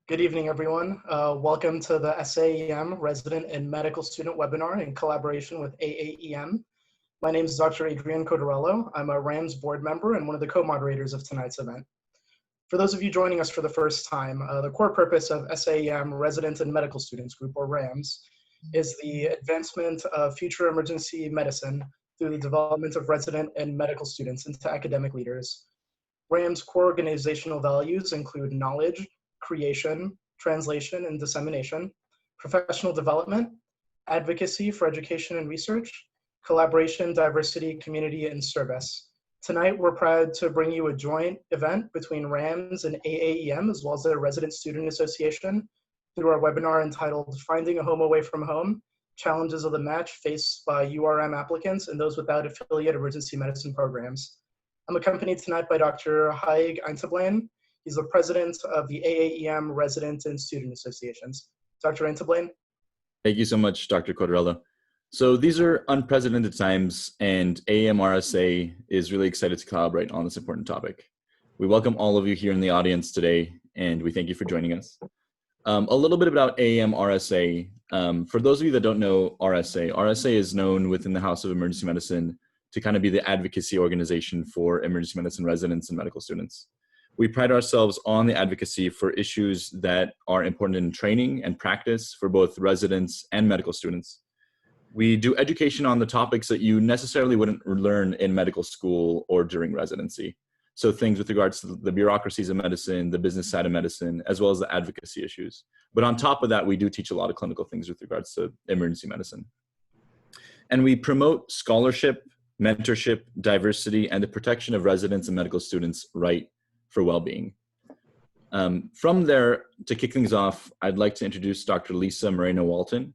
Good evening, everyone. Welcome to the SAEM Resident and Medical Student webinar in collaboration with AAEM. My name is Dr. Adrian Codorello. I'm a RAMS board member and one of the co-moderators of tonight's event. For those of you joining us for the first time, the core purpose of SAEM Resident and Medical Students Group, or RAMS, is the advancement of future emergency medicine through the development of resident and medical students into academic leaders. RAMS core organizational values include knowledge, creation, translation, and dissemination, professional development, advocacy for education and research, collaboration, diversity, community, and service. Tonight, we're proud to bring you a joint event between RAMS and AAEM, as well as their Resident Student Association, through our webinar entitled Finding a Home Away from Home, Challenges of the Match Faced by URM Applicants and Those Without Affiliate Emergency Medicine Programs. I'm accompanied tonight by Dr. Haig Einteblain. He's the president of the AAEM Resident and Student Associations. Dr. Einteblain. Thank you so much, Dr. Codorello. So these are unprecedented times, and AAM-RSA is really excited to collaborate on this important topic. We welcome all of you here in the audience today, and we thank you for joining us. A little bit about AAM-RSA. For those of you that don't know RSA is known within the House of Emergency Medicine to kind of be the advocacy organization for emergency medicine residents and medical students. We pride ourselves on the advocacy for issues that are important in training and practice for both residents and medical students. We do education on the topics that you necessarily wouldn't learn in medical school or during residency. So things with regards to the bureaucracies of medicine, the business side of medicine, as well as the advocacy issues. But on top of that, we do teach a lot of clinical things with regards to emergency medicine. And we promote scholarship, mentorship, diversity, and the protection of residents and medical students' right for well-being. From there, to kick things off, I'd like to introduce Dr. Lisa Moreno-Walton.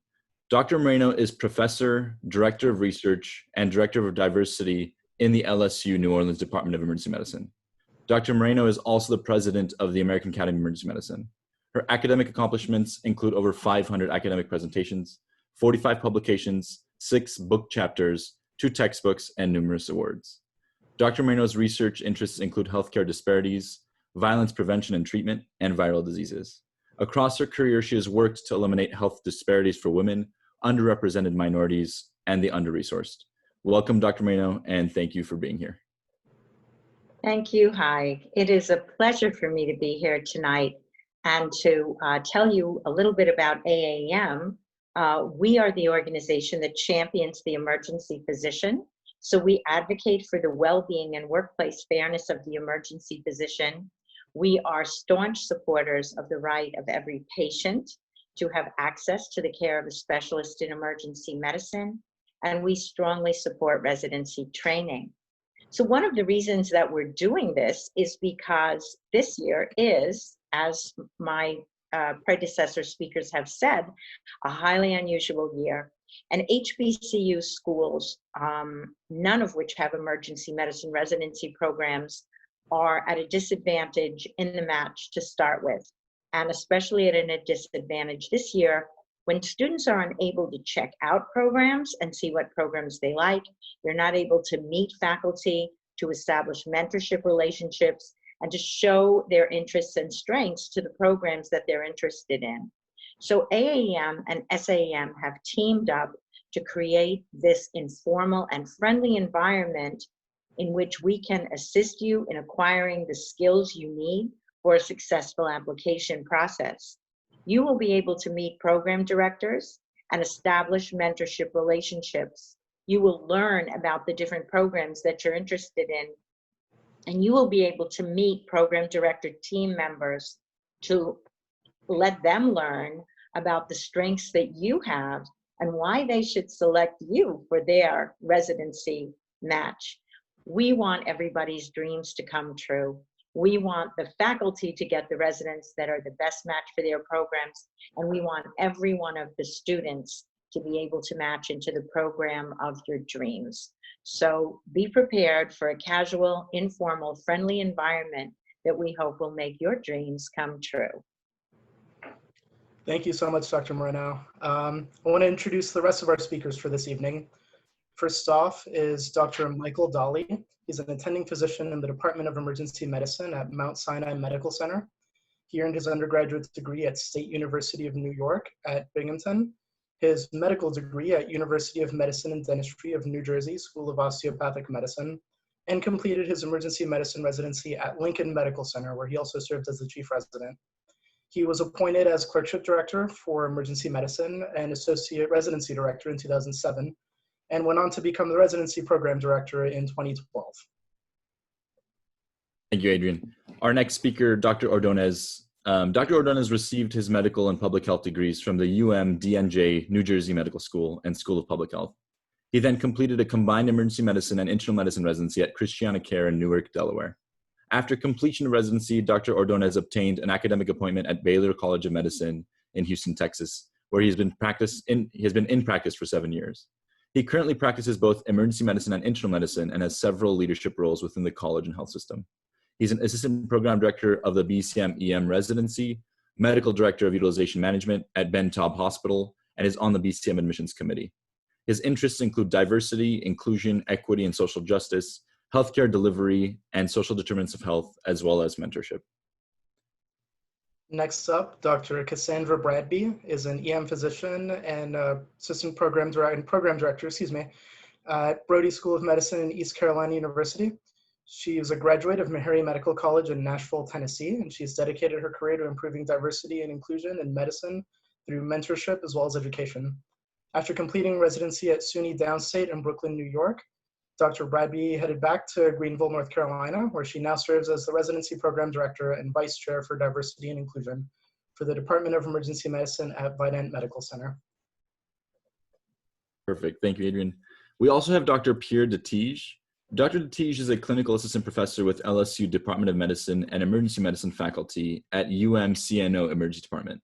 Dr. Moreno is professor, director of research, and director of diversity in the LSU New Orleans Department of Emergency Medicine. Dr. Moreno is also the president of the American Academy of Emergency Medicine. Her academic accomplishments include over 500 academic presentations, 45 publications, 6 book chapters, 2 textbooks, and numerous awards. Dr. Moreno's research interests include healthcare disparities, violence prevention and treatment, and viral diseases. Across her career, she has worked to eliminate health disparities for women, underrepresented minorities, and the under-resourced. Welcome, Dr. Moreno, and thank you for being here. Thank you, Haig. It is a pleasure for me to be here tonight and to tell you a little bit about AAEM. We are the organization that champions the emergency physician. So we advocate for the well-being and workplace fairness of the emergency physician. We are staunch supporters of the right of every patient to have access to the care of a specialist in emergency medicine, and we strongly support residency training. So one of the reasons that we're doing this is because this year is, as my predecessor speakers have said, a highly unusual year. And HBCU schools, none of which have emergency medicine residency programs, are at a disadvantage in the match to start with, and especially at a disadvantage this year when students are unable to check out programs and see what programs they like. They're not able to meet faculty, to establish mentorship relationships, and to show their interests and strengths to the programs that they're interested in. So AAEM and SAEM have teamed up to create this informal and friendly environment in which we can assist you in acquiring the skills you need for a successful application process. You will be able to meet program directors and establish mentorship relationships. You will learn about the different programs that you're interested in, and you will be able to meet program director team members to let them learn about the strengths that you have and why they should select you for their residency match. We want everybody's dreams to come true. We want the faculty to get the residents that are the best match for their programs, and we want every one of the students to be able to match into the program of your dreams. So be prepared for a casual, informal, friendly environment that we hope will make your dreams come true. Thank you so much, Dr. Moreno. I want to introduce the rest of our speakers for this evening. First off is Dr. Michael Dolly. He's an attending physician in the Department of Emergency Medicine at Mount Sinai Medical Center. He earned his undergraduate degree at State University of New York at Binghamton, his medical degree at University of Medicine and Dentistry of New Jersey School of Osteopathic Medicine, and completed his emergency medicine residency at Lincoln Medical Center, where he also served as the chief resident. He was appointed as clerkship director for emergency medicine and associate residency director in 2007, and went on to become the residency program director in 2012. Thank you, Adrian. Our next speaker, Dr. Ordonez. Dr. Ordonez received his medical and public health degrees from the UM-DNJ New Jersey Medical School and School of Public Health. He then completed a combined emergency medicine and internal medicine residency at Christiana Care in Newark, Delaware. After completion of residency, Dr. Ordonez obtained an academic appointment at Baylor College of Medicine in Houston, Texas, where he has been in practice for 7 years. He currently practices both emergency medicine and internal medicine and has several leadership roles within the college and health system. He's an assistant program director of the BCM-EM residency, medical director of utilization management at Ben Taub Hospital, and is on the BCM admissions committee. His interests include diversity, inclusion, equity, and social justice, healthcare delivery, and social determinants of health, as well as mentorship. Next up, Dr. Cassandra Bradby is an EM physician and assistant program director, at Brody School of Medicine in East Carolina University. She is a graduate of Meharry Medical College in Nashville, Tennessee, and she's dedicated her career to improving diversity and inclusion in medicine through mentorship as well as education. After completing residency at SUNY Downstate in Brooklyn, New York, Dr. Bradby headed back to Greenville, North Carolina, where she now serves as the residency program director and vice chair for diversity and inclusion for the Department of Emergency Medicine at Vidant Medical Center. Perfect. Thank you, Adrian. We also have Dr. Pierre Detige. Dr. Detige is a clinical assistant professor with LSU Department of Medicine and Emergency Medicine faculty at UM-CNO Emergency Department.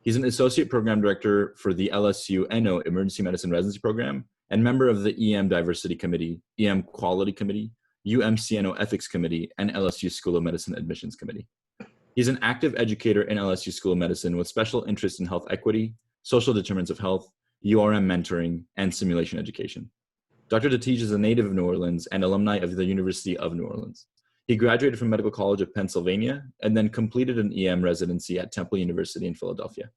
He's an associate program director for the LSU-NO Emergency Medicine Residency Program and member of the EM Diversity Committee, EM Quality Committee, UM-CNO Ethics Committee, and LSU School of Medicine Admissions Committee. He's an active educator in LSU School of Medicine with special interest in health equity, social determinants of health, URM mentoring, and simulation education. Dr. Detige is a native of New Orleans and alumni of the University of New Orleans. He graduated from Medical College of Pennsylvania and then completed an EM residency at Temple University in Philadelphia.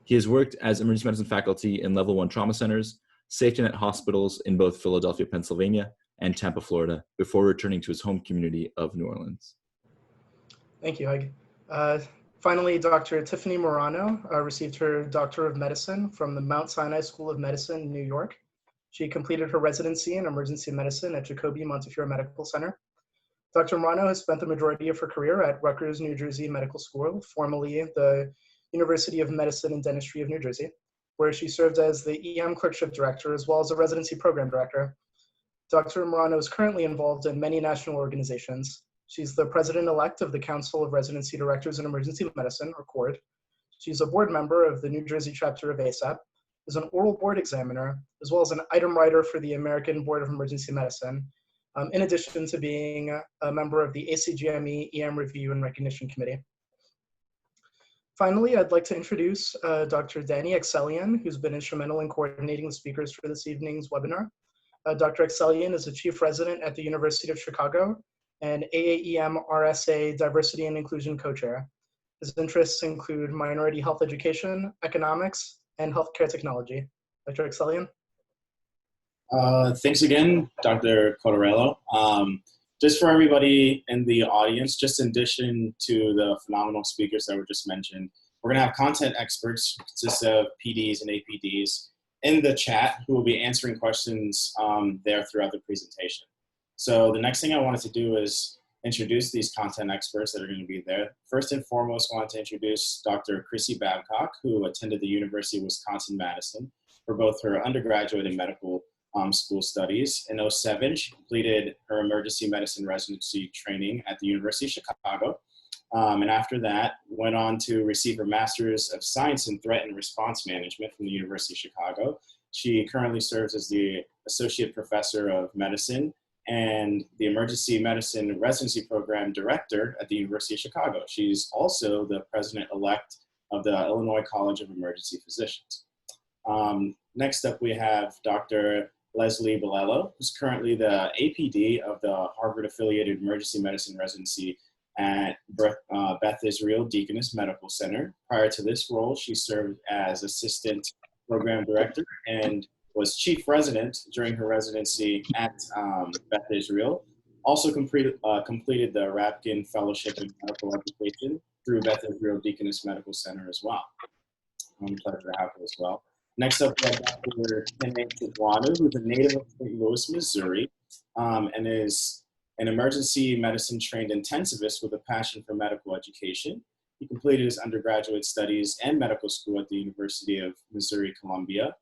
He has worked as emergency medicine faculty in level 1 trauma centers, safety net hospitals in both Philadelphia, Pennsylvania, and Tampa, Florida, before returning to his home community of New Orleans. Thank you, Hug. Finally, Dr. Tiffany Morano received her Doctor of Medicine from the Mount Sinai School of Medicine in New York. She completed her residency in emergency medicine at Jacobi Montefiore Medical Center. Dr. Morano has spent the majority of her career at Rutgers, New Jersey Medical School, formerly the University of Medicine and Dentistry of New Jersey, where she served as the EM clerkship director as well as a residency program director. Dr. Morano is currently involved in many national organizations. She's the president-elect of the Council of Residency Directors in Emergency Medicine, or CORD. She's a board member of the New Jersey chapter of ASAP, is an oral board examiner, as well as an item writer for the American Board of Emergency Medicine, in addition to being a member of the ACGME EM Review and Recognition Committee. Finally, I'd like to introduce Dr. Danny Excelian, who's been instrumental in coordinating the speakers for this evening's webinar. Dr. Excelian is a chief resident at the University of Chicago and AAEM RSA Diversity and Inclusion co-chair. His interests include minority health education, economics, and healthcare technology. Dr. Excelian. Thanks again, Dr. Cottarello. Just for everybody in the audience, just in addition to the phenomenal speakers that were just mentioned, we're going to have content experts, consist of PDs and APDs, in the chat who will be answering questions there throughout the presentation. So the next thing I wanted to do is introduce these content experts that are going to be there. First and foremost, I wanted to introduce Dr. Chrissy Babcock, who attended the University of Wisconsin-Madison. for both her undergraduate and medical school studies. In '07, she completed her emergency medicine residency training at the University of Chicago. And after that, went on to receive her Master's of Science in Threat and Response Management from the University of Chicago. She currently serves as the Associate Professor of Medicine and the Emergency Medicine Residency Program Director at the University of Chicago. She's also the President-elect of the Illinois College of Emergency Physicians. Next up, we have Dr. Leslie Bilello, who's currently the APD of the Harvard-affiliated Emergency Medicine Residency at Beth Israel Deaconess Medical Center. Prior to this role, she served as Assistant Program Director and was Chief Resident during her residency at Beth Israel. Also completed the Rapkin Fellowship in Medical Education through Beth Israel Deaconess Medical Center as well. Pleasure to have her as well. Next up, we have Dr. Kene Tidwanu, who's a native of St. Louis, Missouri, and is an emergency medicine trained intensivist with a passion for medical education. He completed his undergraduate studies and medical school at the University of Missouri-Columbia,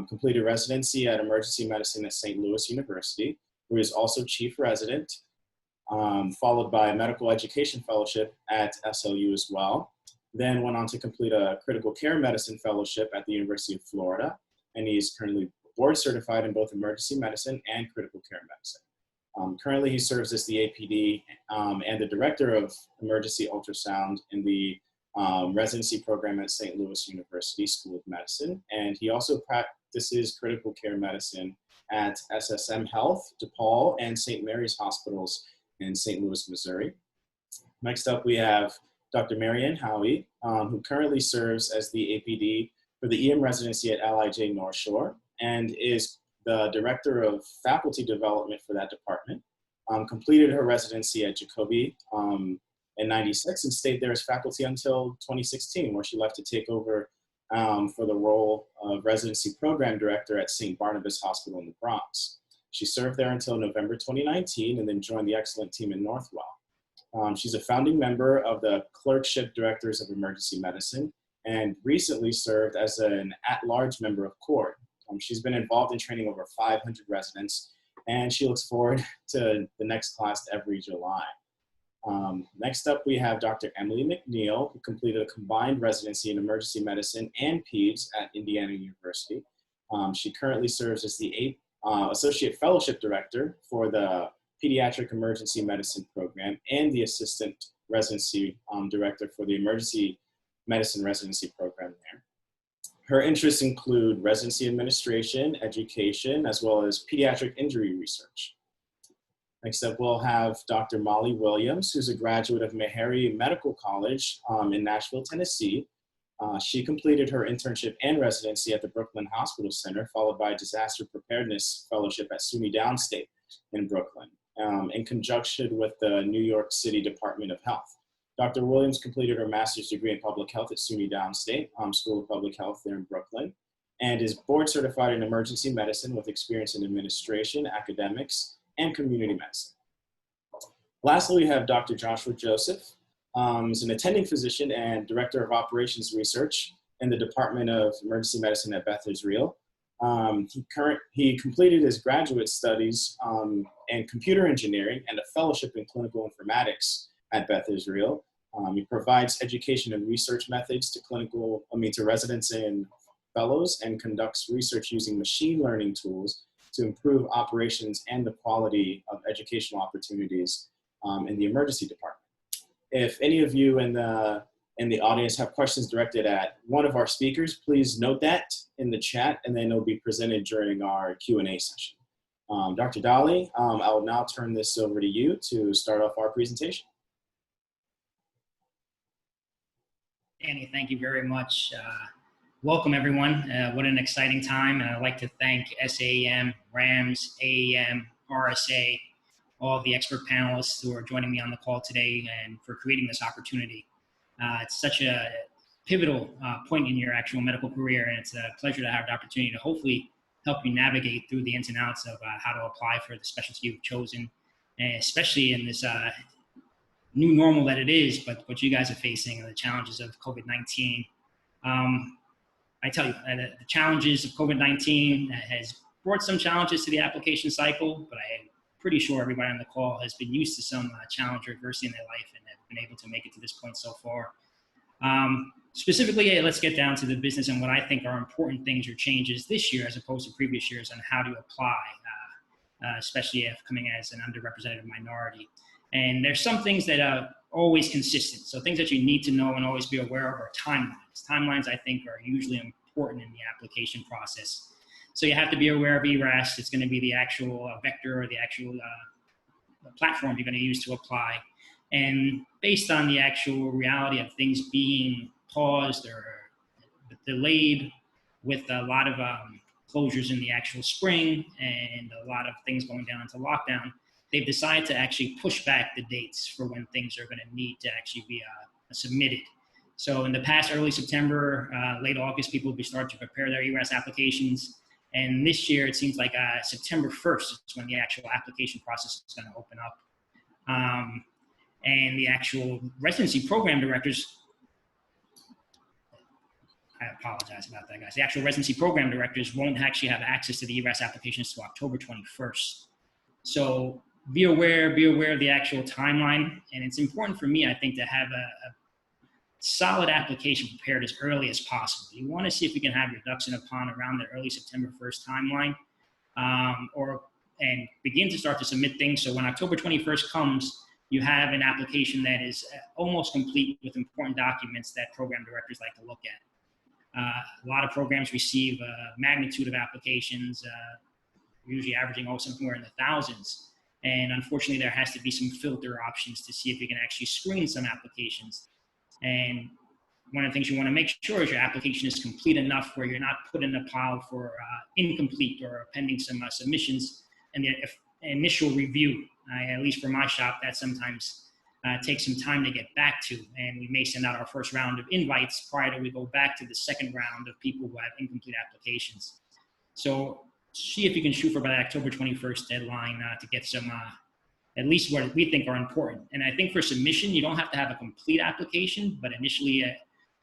completed residency at emergency medicine at St. Louis University, where he is also chief resident, followed by a medical education fellowship at SLU as well. Then went on to complete a critical care medicine fellowship at the University of Florida, and he's currently board certified in both emergency medicine and critical care medicine. Currently, he serves as the APD and the director of emergency ultrasound in the residency program at St. Louis University School of Medicine. And he also practices critical care medicine at SSM Health, DePaul, and St. Mary's Hospitals in St. Louis, Missouri. Next up, we have Dr. Marianne Howie, who currently serves as the APD for the EM residency at LIJ North Shore and is the Director of Faculty Development for that department. Completed her residency at Jacobi in '96 and stayed there as faculty until 2016, where she left to take over for the role of Residency Program Director at St. Barnabas Hospital in the Bronx. She served there until November 2019 and then joined the excellent team in Northwell. She's a founding member of the Clerkship Directors of Emergency Medicine and recently served as an at-large member of CORD. She's been involved in training over 500 residents, and she looks forward to the next class every July. Next up, we have Dr. Emily McNeil, who completed a combined residency in emergency medicine and PEDS at Indiana University. She currently serves as the Associate Fellowship Director for the Pediatric Emergency Medicine Program and the Assistant Residency Director for the Emergency Medicine Residency Program there. Her interests include residency administration, education, as well as pediatric injury research. Next up, we'll have Dr. Molly Williams, who's a graduate of Meharry Medical College in Nashville, Tennessee. She completed her internship and residency at the Brooklyn Hospital Center, followed by a disaster preparedness fellowship at SUNY Downstate in Brooklyn, in conjunction with the New York City Department of Health. Dr. Williams completed her master's degree in public health at SUNY Downstate School of Public Health there in Brooklyn, and is board certified in emergency medicine with experience in administration, academics, and community medicine. Lastly, we have Dr. Joshua Joseph, who's an attending physician and director of operations research in the Department of Emergency Medicine at Beth Israel. He completed his graduate studies in computer engineering and a fellowship in clinical informatics at Beth Israel. He provides education and research methods to residents and fellows, and conducts research using machine learning tools to improve operations and the quality of educational opportunities in the emergency department. If any of you in the audience have questions directed at one of our speakers, please note that in the chat, and then it'll be presented during our Q&A session. Dr. Dali, I will now turn this over to you to start off our presentation. Danny, thank you very much. Welcome, everyone. What an exciting time. And I'd like to thank SAEM, RAMS, AEM, RSA, all the expert panelists who are joining me on the call today and for creating this opportunity. It's such a pivotal point in your actual medical career, and it's a pleasure to have the opportunity to hopefully help you navigate through the ins and outs of how to apply for the specialty you've chosen, and especially in this new normal that it is, but what you guys are facing and the challenges of COVID-19. I tell you, the challenges of COVID-19 has brought some challenges to the application cycle, but I'm pretty sure everybody on the call has been used to some challenge or adversity in their life and have been able to make it to this point so far. Specifically, let's get down to the business and what I think are important things or changes this year as opposed to previous years on how to apply, especially if coming as an underrepresented minority. And there's some things that are always consistent. So things that you need to know and always be aware of are timelines. Timelines, I think, are usually important in the application process. So you have to be aware of ERAS. It's going to be the actual vector or the actual platform you're going to use to apply. And based on the actual reality of things being paused or delayed with a lot of closures in the actual spring and a lot of things going down into lockdown, they've decided to actually push back the dates for when things are going to need to actually be submitted. So in the past, early September, late August, people will be starting to prepare their ERAS applications. And this year, it seems like September 1st is when the actual application process is going to open up. And the actual residency program directors, I apologize about that, guys. The actual residency program directors won't actually have access to the ERAS applications until October 21st. So be aware of the actual timeline. And it's important for me, I think, to have a solid application prepared as early as possible. You want to see if we can have your ducks in a pond around the early September 1st timeline, and begin to start to submit things. So when October 21st comes, you have an application that is almost complete with important documents that program directors like to look at. A lot of programs receive a magnitude of applications, usually averaging somewhere in the thousands. And unfortunately, there has to be some filter options to see if you can actually screen some applications. And one of the things you want to make sure is your application is complete enough where you're not put in a pile for incomplete or pending some submissions and the initial review. At least for my shop, that sometimes takes some time to get back to. And we may send out our first round of invites prior to we go back to the second round of people who have incomplete applications. So see if you can shoot for about October 21st deadline to get some, at least what we think are important. And I think for submission, you don't have to have a complete application, but initially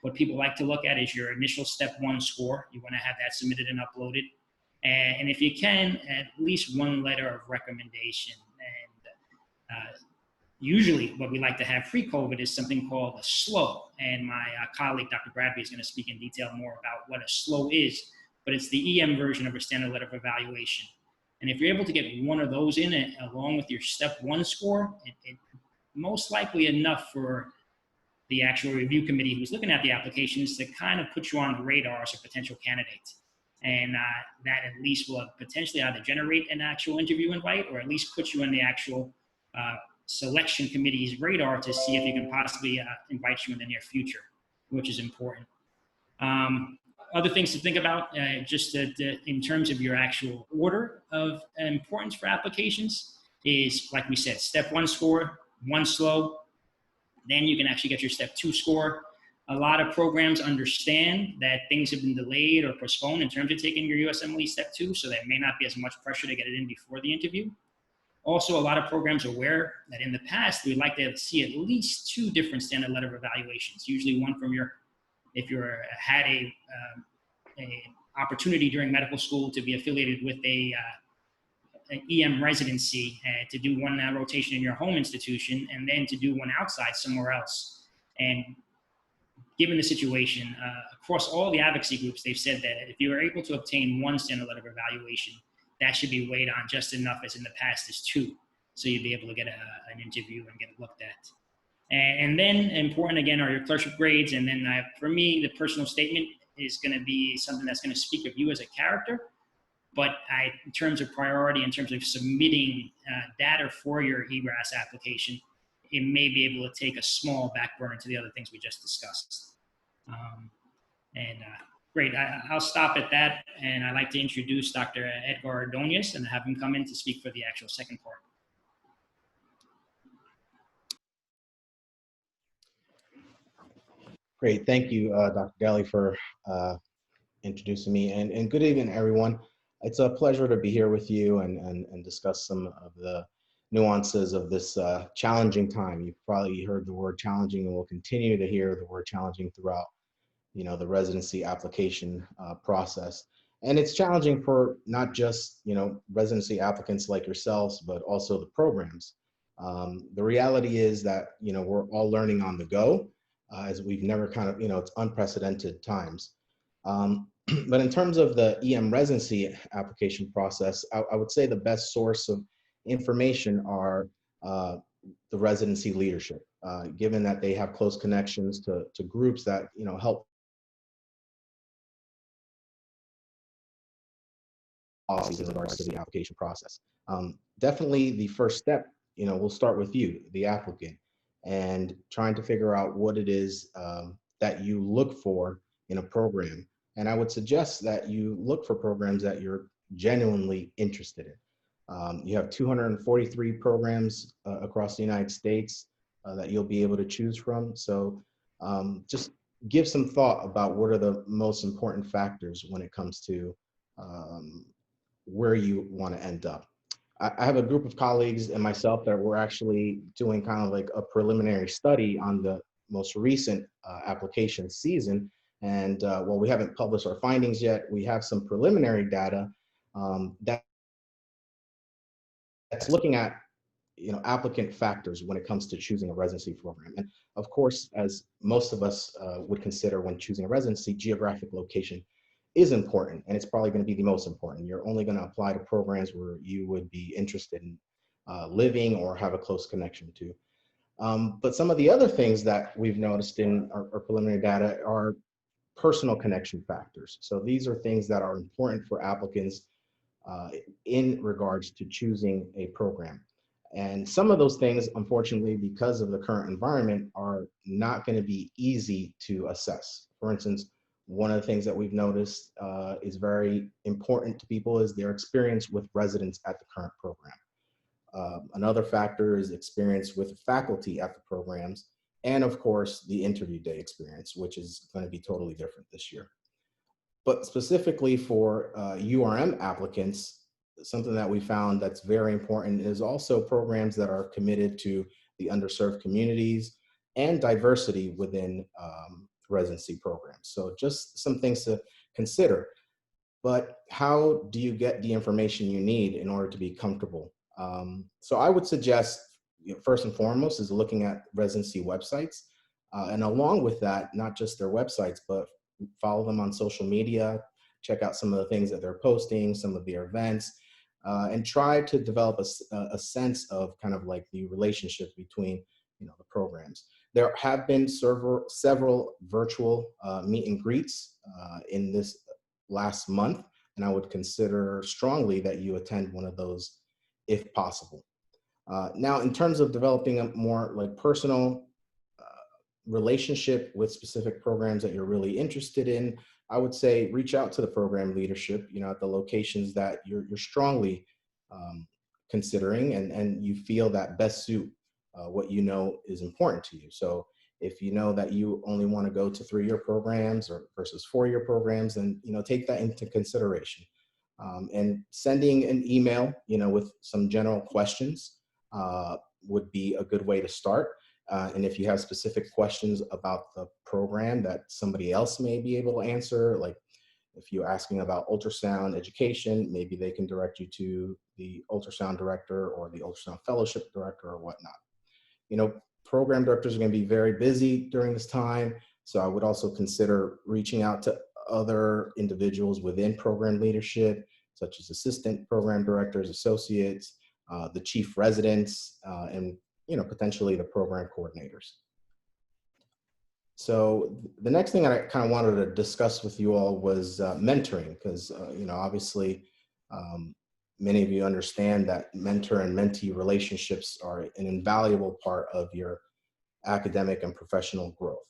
what people like to look at is your initial step 1 score. You want to have that submitted and uploaded. And if you can, at least one letter of recommendation. And usually what we like to have pre-COVID is something called a SLO. And my colleague, Dr. Bradby, is going to speak in detail more about what a SLO is, but it's the EM version of a standard letter of evaluation. And if you're able to get one of those in it along with your step 1 score, it most likely enough for the actual review committee who's looking at the applications to kind of put you on the radar as a potential candidate. And that at least will potentially either generate an actual interview invite or at least put you in the actual selection committee's radar to see if you can possibly invite you in the near future, which is important. Other things to think about, just in terms of your actual order of importance for applications is, like we said, step 1 score, 1 SLO, then you can actually get your step 2 score. A lot of programs understand that things have been delayed or postponed in terms of taking your USMLE step 2, so there may not be as much pressure to get it in before the interview. Also, a lot of programs are aware that in the past, we'd like to see at least 2 different standard letter evaluations, usually one from your, if you had a opportunity during medical school to be affiliated with an EM residency, to do one rotation in your home institution and then to do one outside somewhere else. And given the situation, across all the advocacy groups, they've said that if you are able to obtain 1 standard letter of evaluation, that should be weighed on just enough as in the past is 2. So you'd be able to get an interview and get it looked at. And then important again are your clerkship grades. And then for me, the personal statement is going to be something that's going to speak of you as a character. But in terms of priority, in terms of submitting data for your ERAS application, it may be able to take a small back burner to the other things we just discussed. Great, I'll stop at that. And I'd like to introduce Dr. Edgar Ordonez and have him come in to speak for the actual second part. Great, thank you, Dr. Daly, for introducing me. And good evening, everyone. It's a pleasure to be here with you and discuss some of the nuances of this challenging time. You've probably heard the word challenging and will continue to hear the word challenging throughout the residency application process. And it's challenging for not just, residency applicants like yourselves, but also the programs. The reality is that, we're all learning on the go, as we've never it's unprecedented times. But in terms of the EM residency application process, I would say the best source of information are the residency leadership, given that they have close connections to groups that, help policies in regards to the application process. Definitely the first step, we'll start with you, the applicant, and trying to figure out what it is that you look for in a program. And I would suggest that you look for programs that you're genuinely interested in. You have 243 programs across the United States that you'll be able to choose from. So just give some thought about what are the most important factors when it comes to where you want to end up. I have a group of colleagues and myself that we're actually doing kind of like a preliminary study on the most recent application season. And while we haven't published our findings yet, we have some preliminary data that's looking at applicant factors when it comes to choosing a residency program. And of course, as most of us would consider when choosing a residency, geographic location is important, and it's probably going to be the most important. You're only going to apply to programs where you would be interested in living or have a close connection to. But some of the other things that we've noticed in our preliminary data are personal connection factors. So these are things that are important for applicants in regards to choosing a program. And some of those things, unfortunately, because of the current environment, are not going to be easy to assess. For instance, one of the things that we've noticed is very important to people is their experience with residents at the current program. Another factor is experience with faculty at the programs, and of course, the interview day experience, which is going to be totally different this year. But specifically for URM applicants, something that we found that's very important is also programs that are committed to the underserved communities and diversity within residency programs. So just some things to consider. But how do you get the information you need in order to be comfortable? So I would suggest, first and foremost, is looking at residency websites. And along with that, not just their websites, but follow them on social media, check out some of the things that they're posting, some of their events, and try to develop a sense of kind of like the relationship between the programs. There have been several virtual meet and greets in this last month, and I would consider strongly that you attend one of those if possible. Now, in terms of developing a more like personal relationship with specific programs that you're really interested in, I would say reach out to the program leadership, at the locations that you're strongly considering and you feel that best suit what is important to you. So if you know that you only want to go to 3-year programs or versus 4-year programs, then take that into consideration. And sending an email, with some general questions would be a good way to start. And if you have specific questions about the program that somebody else may be able to answer, like if you're asking about ultrasound education, maybe they can direct you to the ultrasound director or the ultrasound fellowship director or whatnot. Program directors are going to be very busy during this time. So I would also consider reaching out to other individuals within program leadership, such as assistant program directors, associates, the chief residents, and potentially the program coordinators. So the next thing I kind of wanted to discuss with you all was mentoring, because obviously many of you understand that mentor and mentee relationships are an invaluable part of your academic and professional growth.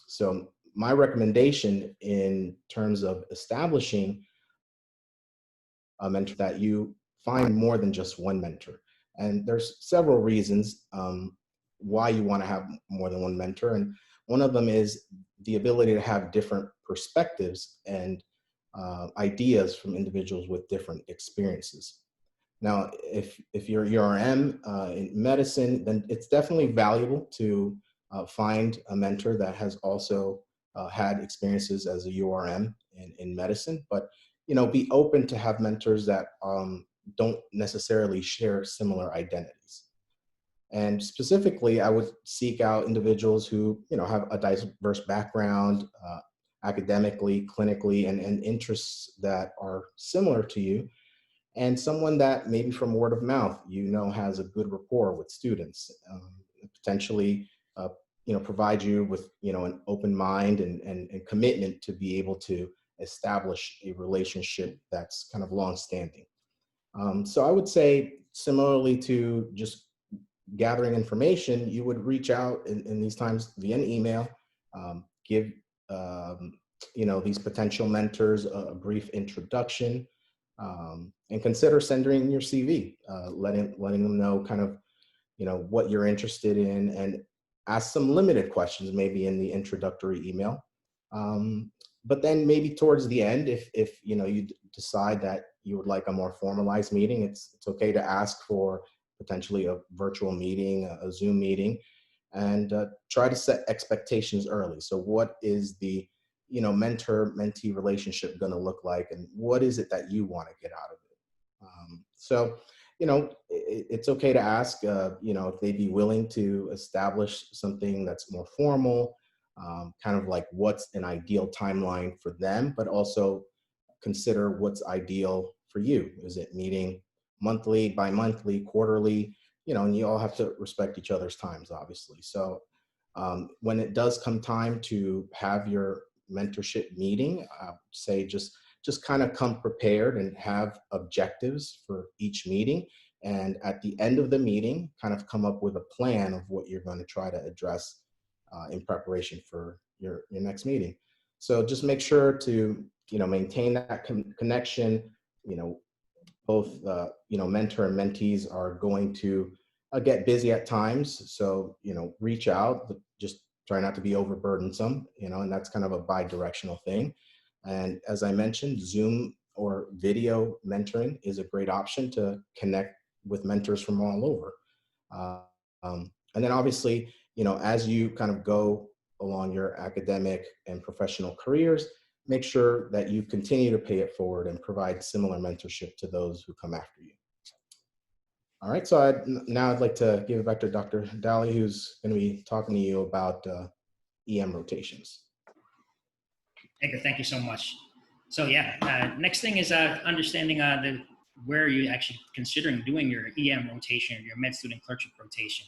So my recommendation in terms of establishing a mentor, that you find more than just one mentor. And there's several reasons why you want to have more than one mentor. And one of them is the ability to have different perspectives and ideas from individuals with different experiences. Now, if you're URM in medicine, then it's definitely valuable to find a mentor that has also had experiences as a URM in medicine, but be open to have mentors that don't necessarily share similar identities. And specifically, I would seek out individuals who have a diverse background, academically, clinically, and interests that are similar to you, and someone that maybe from word of mouth, has a good rapport with students, potentially, provide you with, an open mind and commitment to be able to establish a relationship that's kind of long-standing. So I would say, similarly to just gathering information, you would reach out in these times via an email, give these potential mentors a brief introduction, and consider sending your CV, letting them know kind of what you're interested in, and ask some limited questions maybe in the introductory email. But then maybe towards the end, if you decide that you would like a more formalized meeting, it's okay to ask for potentially a virtual meeting, a Zoom meeting, and try to set expectations early. So what is the mentor-mentee relationship going to look like, and what is it that you want to get out of it? So it's okay to ask if they'd be willing to establish something that's more formal, kind of like what's an ideal timeline for them, but also consider what's ideal for you. Is it meeting monthly, bi-monthly, quarterly? And you all have to respect each other's times, obviously. So when it does come time to have your mentorship meeting, I would say just kind of come prepared and have objectives for each meeting. And at the end of the meeting, kind of come up with a plan of what you're going to try to address in preparation for your next meeting. So just make sure to maintain that connection. Both mentor and mentees are going to get busy at times, so reach out, but just try not to be overburdensome, and that's kind of a bi-directional thing. And as I mentioned, Zoom or video mentoring is a great option to connect with mentors from all over. And then obviously, as you kind of go along your academic and professional careers, make sure that you continue to pay it forward and provide similar mentorship to those who come after you. All right, so I'd like to give it back to Dr. Dally, who's going to be talking to you about EM rotations. Edgar, thank you so much. So yeah, next thing is understanding where are you actually considering doing your EM rotation or your med student clerkship rotation.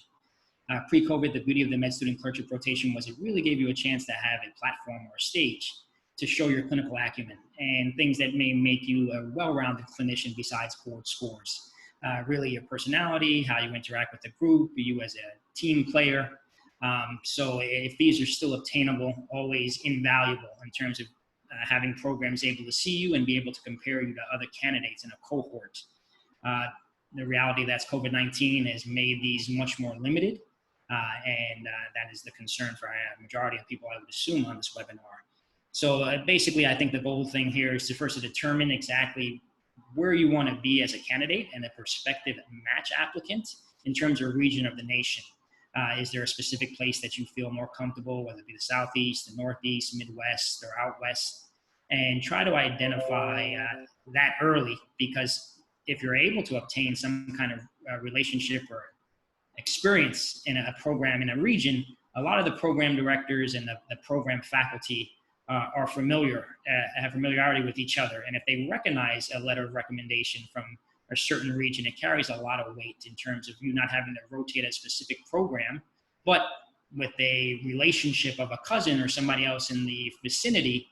Pre-COVID, the beauty of the med student clerkship rotation was it really gave you a chance to have a platform or a stage to show your clinical acumen and things that may make you a well-rounded clinician besides board scores. Really your personality, how you interact with the group, you as a team player. So if these are still obtainable, always invaluable in terms of having programs able to see you and be able to compare you to other candidates in a cohort. The reality that's COVID-19 has made these much more limited, and that is the concern for a majority of people, I would assume, on this webinar. So basically, I think the goal thing here is to first determine exactly where you want to be as a candidate and a prospective match applicant in terms of region of the nation. Is there a specific place that you feel more comfortable, whether it be the Southeast, the Northeast, Midwest, or out West? And try to identify that early, because if you're able to obtain some kind of relationship or experience in a program in a region, a lot of the program directors and the program faculty are familiar, have familiarity with each other. And if they recognize a letter of recommendation from a certain region, it carries a lot of weight in terms of you not having to rotate a specific program, but with a relationship of a cousin or somebody else in the vicinity,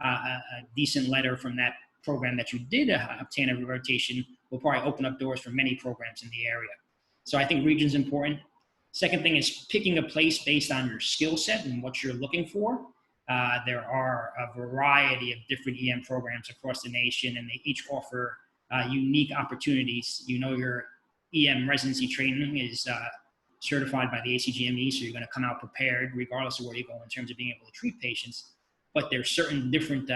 a decent letter from that program that you did obtain a rotation will probably open up doors for many programs in the area. So I think region's important. Second thing is picking a place based on your skill set and what you're looking for. There are a variety of different EM programs across the nation, and they each offer unique opportunities. Your EM residency training is certified by the ACGME, so you're going to come out prepared regardless of where you go in terms of being able to treat patients. But there's certain different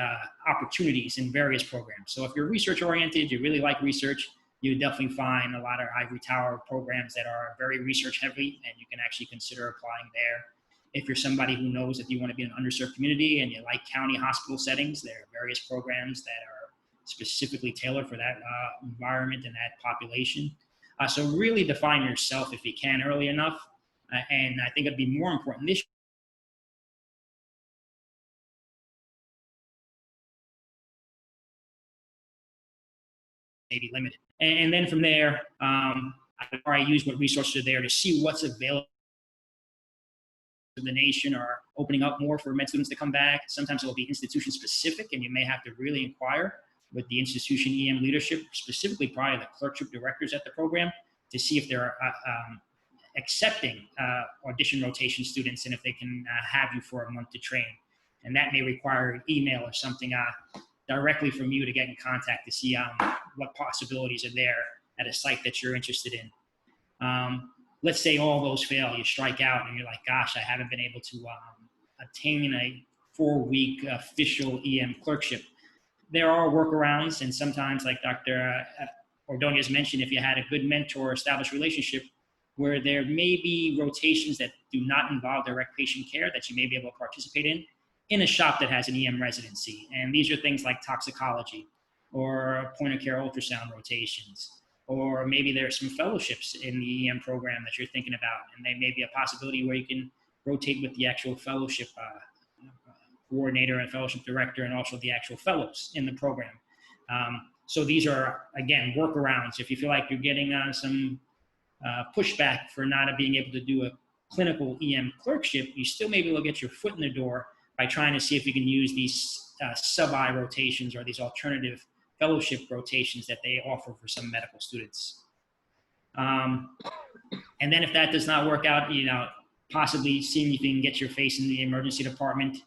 opportunities in various programs. So if you're research oriented, you really like research, you would definitely find a lot of ivory tower programs that are very research heavy, and you can actually consider applying there. If you're somebody who knows that you want to be in an underserved community and you like county hospital settings, there are various programs that are specifically tailored for that environment and that population. So really define yourself if you can early enough. And I think it'd be more important this maybe limited. And then from there, I use what resources are there to see what's available to the nation or opening up more for med students to come back. Sometimes it will be institution specific, and you may have to really inquire with the institution EM leadership, specifically probably the clerkship directors at the program, to see if they're accepting audition rotation students and if they can have you for a month to train. And that may require an email or something directly from you to get in contact to see what possibilities are there at a site that you're interested in. Let's say all those fail, you strike out and you're like, gosh, I haven't been able to attain a 4-week official EM clerkship. There are workarounds, and sometimes, like Dr. Ordonez mentioned, if you had a good mentor, established relationship, where there may be rotations that do not involve direct patient care that you may be able to participate in a shop that has an EM residency. And these are things like toxicology or point of care ultrasound rotations, or maybe there are some fellowships in the EM program that you're thinking about, and they may be a possibility where you can rotate with the actual fellowship coordinator and fellowship director, and also the actual fellows in the program. So these are, again, workarounds. If you feel like you're getting some pushback for not being able to do a clinical EM clerkship, you still may be able to get your foot in the door by trying to see if you can use these sub-I rotations or these alternative fellowship rotations that they offer for some medical students. And then if that does not work out, possibly seeing if you can get your face in the emergency department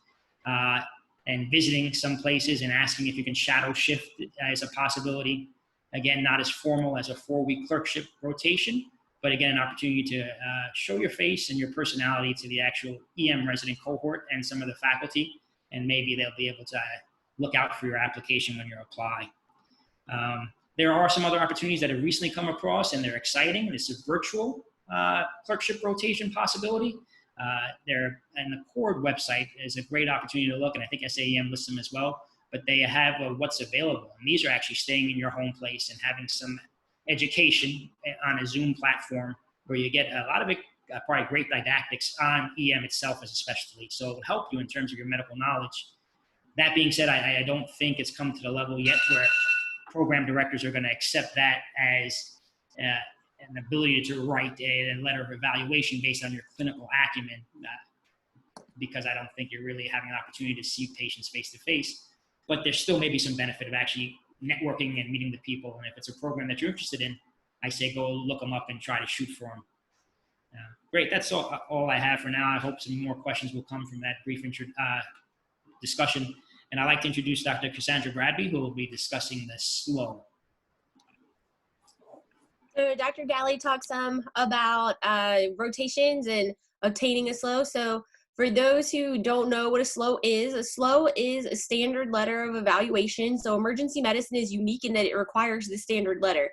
and visiting some places and asking if you can shadow shift as a possibility. Again, not as formal as a 4-week clerkship rotation, but again, an opportunity to show your face and your personality to the actual EM resident cohort and some of the faculty, and maybe they'll be able to look out for your application when you apply. There are some other opportunities that have recently come across, and they're exciting. It's a virtual clerkship rotation possibility. And the CORD website is a great opportunity to look, and I think SAEM lists them as well, but they have what's available. And these are actually staying in your home place and having some education on a Zoom platform where you get a lot of probably great didactics on EM itself as a specialty. So it will help you in terms of your medical knowledge. That being said, I don't think it's come to the level yet where program directors are going to accept that as an ability to write a letter of evaluation based on your clinical acumen, because I don't think you're really having an opportunity to see patients face to face. But there still may be some benefit of actually networking and meeting the people. And if it's a program that you're interested in, I say go look them up and try to shoot for them. Great, that's all I have for now. I hope some more questions will come from that brief discussion. And I'd like to introduce Dr. Cassandra Bradby, who will be discussing the SLO. So Dr. Galley talks about rotations and obtaining a SLO. So for those who don't know what a SLO is a standard letter of evaluation. So emergency medicine is unique in that it requires the standard letter.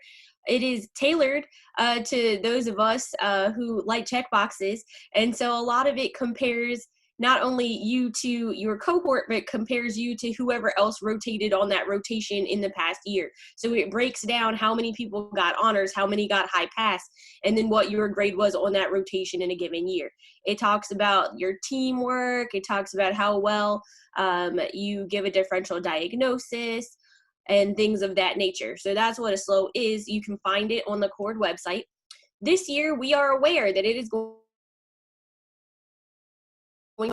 It is tailored to those of us who like check boxes. And so a lot of it compares not only you to your cohort, but compares you to whoever else rotated on that rotation in the past year. So it breaks down how many people got honors, how many got high pass, and then what your grade was on that rotation in a given year. It talks about your teamwork. It talks about how well you give a differential diagnosis and things of that nature. So that's what a SLO is. You can find it on the CORD website. This year, we are aware that it is going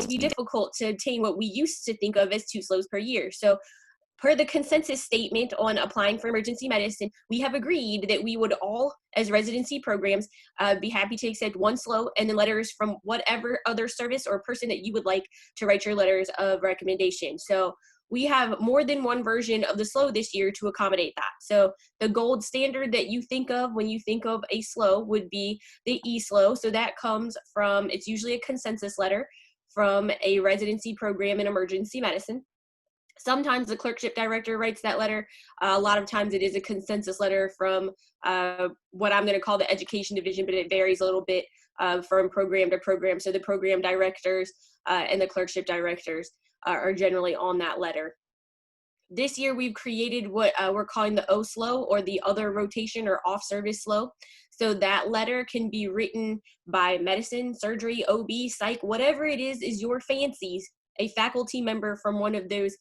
to be difficult to obtain what we used to think of as 2 SLOs per year. So per the consensus statement on applying for emergency medicine, we have agreed that we would all, as residency programs, be happy to accept 1 SLO and then letters from whatever other service or person that you would like to write your letters of recommendation. So we have more than one version of the SLO this year to accommodate that. So the gold standard that you think of when you think of a SLO would be the E-SLO. So that comes from, it's usually a consensus letter from a residency program in emergency medicine. Sometimes the clerkship director writes that letter. A lot of times it is a consensus letter from what I'm going to call the education division, but it varies a little bit from program to program. So the program directors and the clerkship directors are generally on that letter. This year we've created what we're calling the OSLO, or the other rotation or off service SLO. So that letter can be written by medicine, surgery, OB, psych, whatever it is your fancies. A faculty member from one of those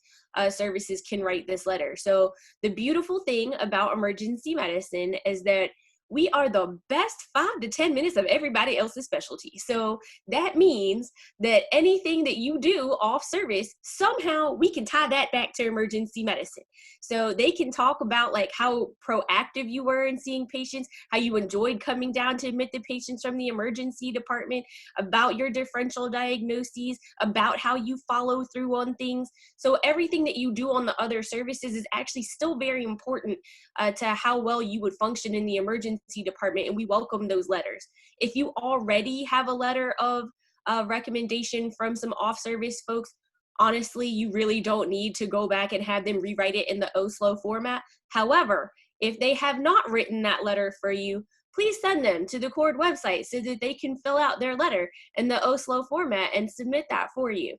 services can write this letter. So the beautiful thing about emergency medicine is that we are the best 5 to 10 minutes of everybody else's specialty. So that means that anything that you do off service, somehow we can tie that back to emergency medicine. So they can talk about like how proactive you were in seeing patients, how you enjoyed coming down to admit the patients from the emergency department, about your differential diagnoses, about how you follow through on things. So everything that you do on the other services is actually still very important to how well you would function in the emergency department, and we welcome those letters. If you already have a letter of recommendation from some off-service folks, honestly, you really don't need to go back and have them rewrite it in the OSLO format. However, if they have not written that letter for you, please send them to the CORD website so that they can fill out their letter in the OSLO format and submit that for you.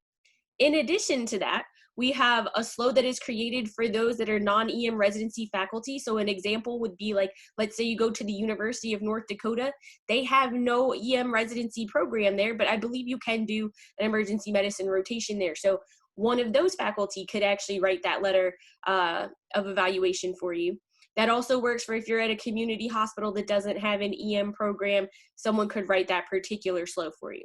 In addition to that, we have a SLO that is created for those that are non-EM residency faculty. So an example would be like, let's say you go to the University of North Dakota. They have no EM residency program there, but I believe you can do an emergency medicine rotation there. So one of those faculty could actually write that letter of evaluation for you. That also works for if you're at a community hospital that doesn't have an EM program, someone could write that particular SLO for you.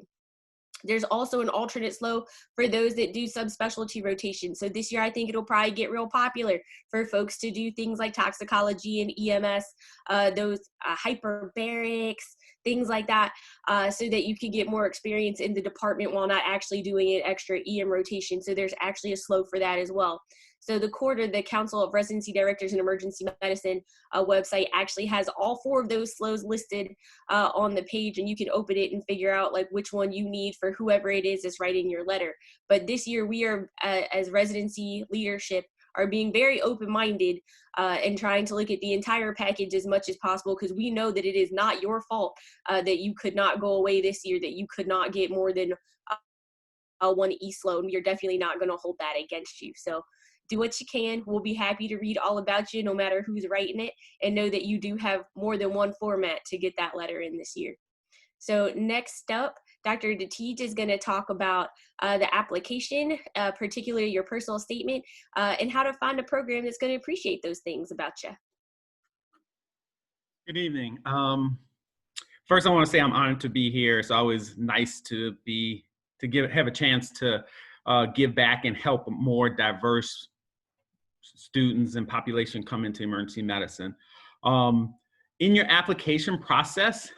There's also an alternate SLO for those that do subspecialty rotation. So this year, I think it'll probably get real popular for folks to do things like toxicology and EMS, those hyperbarics, things like that, so that you can get more experience in the department while not actually doing an extra EM rotation. So there's actually a SLO for that as well. So the CORD, or the Council of Residency Directors in Emergency Medicine website, actually has all 4 of those SLOs listed on the page, and you can open it and figure out like which one you need for whoever it is that's writing your letter. But this year we are, as residency leadership, are being very open-minded and trying to look at the entire package as much as possible, because we know that it is not your fault that you could not go away this year, that you could not get more than one E-SLO, and we are definitely not going to hold that against you. So do what you can. We'll be happy to read all about you, no matter who's writing it, and know that you do have more than one format to get that letter in this year. So next up, Dr. Datij is going to talk about the application, particularly your personal statement, and how to find a program that's going to appreciate those things about you. Good evening. First, I want to say I'm honored to be here. It's always nice to have a chance to give back and help more diverse students and population come into emergency medicine. In your application process,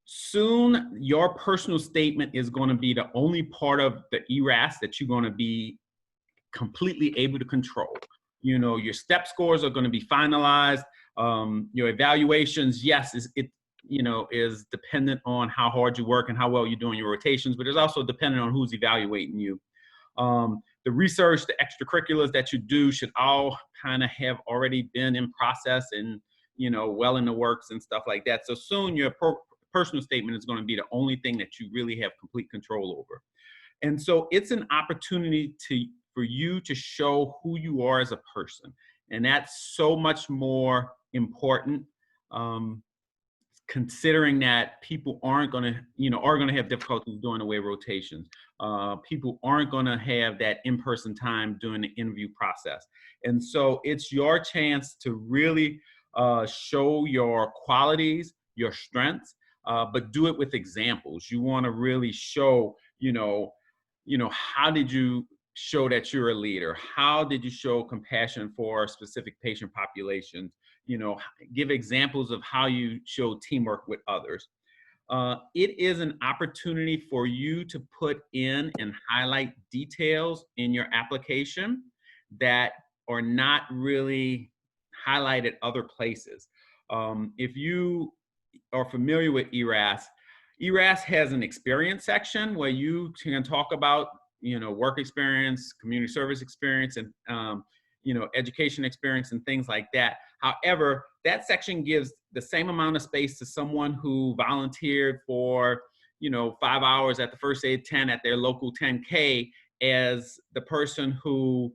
soon your personal statement is going to be the only part of the ERAS that you're going to be completely able to control. You know, your step scores are going to be finalized. Your evaluations, yes, is dependent on how hard you work and how well you're doing your rotations, but it's also dependent on who's evaluating you. The research, the extracurriculars that you do should all kind of have already been in process and, you know, well in the works and stuff like that. So soon your personal statement is going to be the only thing that you really have complete control over. And so it's an opportunity for you to show who you are as a person. And that's so much more important, considering that people are going to have difficulties doing away rotations. People aren't going to have that in-person time during the interview process. And so it's your chance to really show your qualities, your strengths, but do it with examples. You want to really show, how did you show that you're a leader? How did you show compassion for specific patient populations? Give examples of how you show teamwork with others. It is an opportunity for you to put in and highlight details in your application that are not really highlighted other places. If you are familiar with ERAS, ERAS has an experience section where you can talk about work experience, community service experience, and education experience and things like that. However, that section gives the same amount of space to someone who volunteered for 5 hours at the First Aid tent at their local 10K as the person who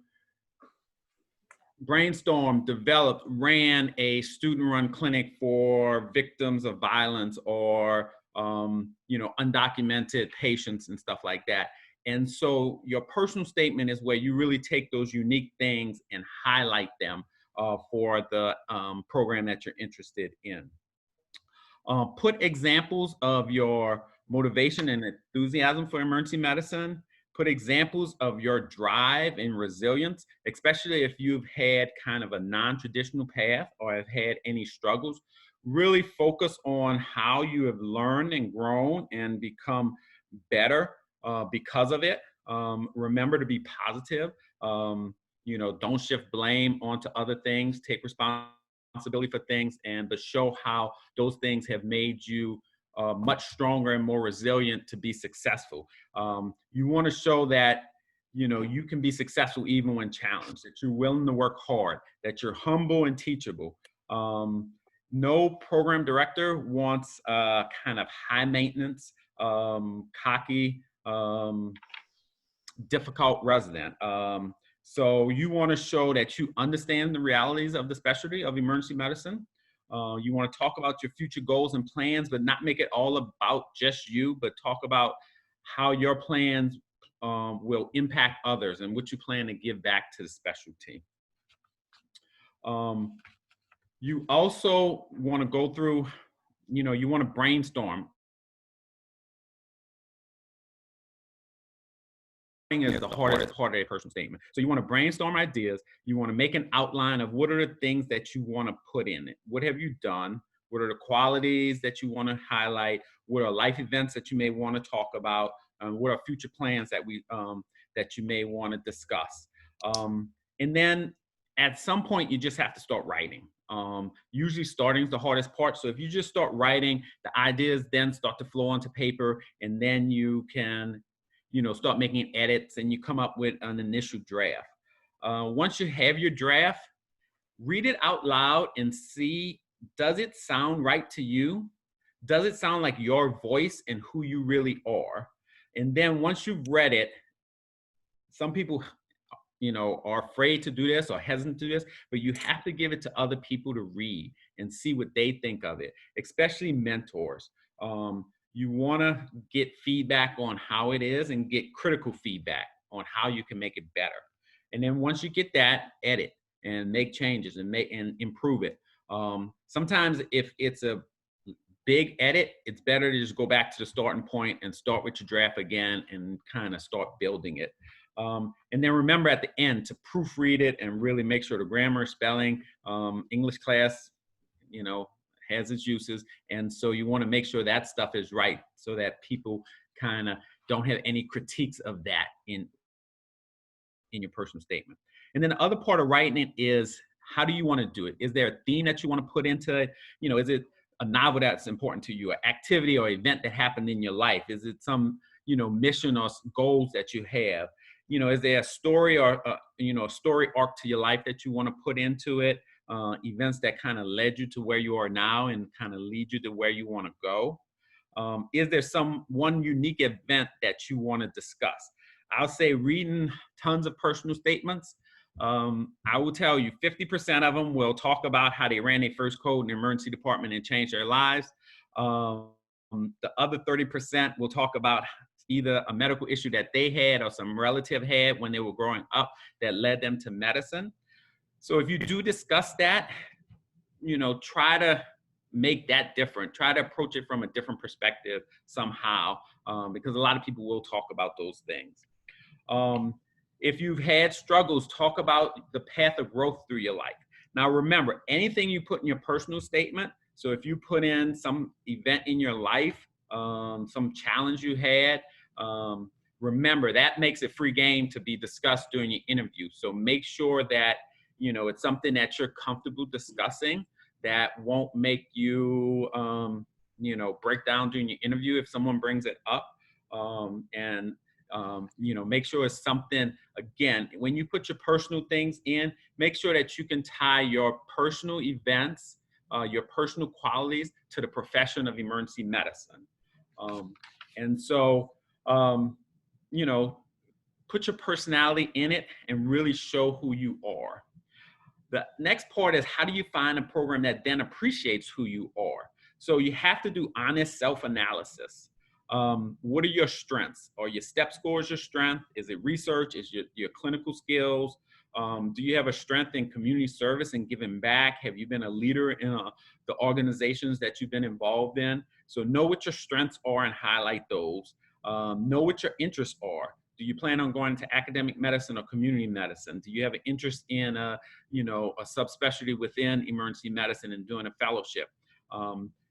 brainstormed, developed, ran a student-run clinic for victims of violence or undocumented patients and stuff like that. And so your personal statement is where you really take those unique things and highlight them for the program that you're interested in. Put examples of your motivation and enthusiasm for emergency medicine. Put examples of your drive and resilience, especially if you've had kind of a non-traditional path or have had any struggles. Really focus on how you have learned and grown and become better because of it. Remember to be positive. Don't shift blame onto other things. Take responsibility for things, but show how those things have made you much stronger and more resilient to be successful. You want to show that you can be successful even when challenged, that you're willing to work hard, that you're humble and teachable. No program director wants kind of high maintenance, cocky, difficult resident. So you want to show that you understand the realities of the specialty of emergency medicine. You want to talk about your future goals and plans, but not make it all about just you, but talk about how your plans will impact others and what you plan to give back to the specialty. You also want to go through, you want to brainstorm. Is the hardest part of a personal statement. So you want to brainstorm ideas. You want to make an outline of what are the things that you want to put in it. What have you done? What are the qualities that you want to highlight? What are life events that you may want to talk about? What are future plans that that you may want to discuss? And then at some point, you just have to start writing. Usually starting is the hardest part. So if you just start writing, the ideas then start to flow onto paper, and then you can start making edits and you come up with an initial draft. Once you have your draft, read it out loud and see, does it sound right to you? Does it sound like your voice and who you really are? And then once you've read it, some people, are afraid to do this or hesitant to do this, but you have to give it to other people to read and see what they think of it, especially mentors. You want to get feedback on how it is and get critical feedback on how you can make it better. And then once you get that, edit and make changes and improve it. Sometimes if it's a big edit, it's better to just go back to the starting point and start with your draft again and kind of start building it. And then remember at the end to proofread it and really make sure the grammar, spelling, English class, has its uses. And so you want to make sure that stuff is right so that people kind of don't have any critiques of that in your personal statement. And then the other part of writing it is, how do you want to do it? Is there a theme that you want to put into it? Is it a novel that's important to you, an activity or event that happened in your life? Is it some, mission or goals that you have? Is there a story or, a story arc to your life that you want to put into it? Events that kind of led you to where you are now and kind of lead you to where you want to go? Is there one unique event that you want to discuss? I'll say reading tons of personal statements. I will tell you 50% of them will talk about how they ran their first code in the emergency department and changed their lives. The other 30% will talk about either a medical issue that they had or some relative had when they were growing up that led them to medicine. So if you do discuss that, try to make that different. Try to approach it from a different perspective somehow, because a lot of people will talk about those things. If you've had struggles, talk about the path of growth through your life. Now remember, anything you put in your personal statement, so if you put in some event in your life, some challenge you had, remember that makes it free game to be discussed during your interview. So make sure that it's something that you're comfortable discussing, that won't make you, break down during your interview if someone brings it up. And You know, make sure it's something, again, when you put your personal things in, make sure that you can tie your personal events, your personal qualities to the profession of emergency medicine. And so, you know, put your personality in it and really show who you are. The next part is, how do you find a program that then appreciates who you are? So you have to do honest self-analysis. What are your strengths? Are your STEP scores your strength? Is it research? Is your clinical skills? Do you have a strength in community service and giving back? Have you been a leader in the organizations that you've been involved in? So know what your strengths are and highlight those. Know what your interests are. Do you plan on going to academic medicine or community medicine? Do you have an interest in a subspecialty within emergency medicine and doing a fellowship?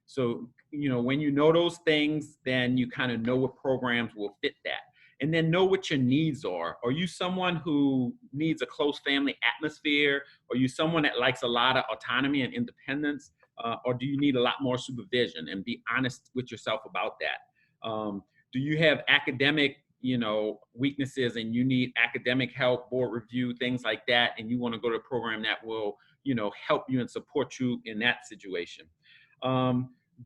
So, you know, when you know those things, then you kind of know what programs will fit that. And then know what your needs are. Are you someone who needs a close family atmosphere? Are you someone that likes a lot of autonomy and independence? Or do you need a lot more supervision? And be honest with yourself about that. Do you have academic, you know, weaknesses and you need academic help, board review, things like that, and you want to go to a program that will, you know, help you and support you in that situation?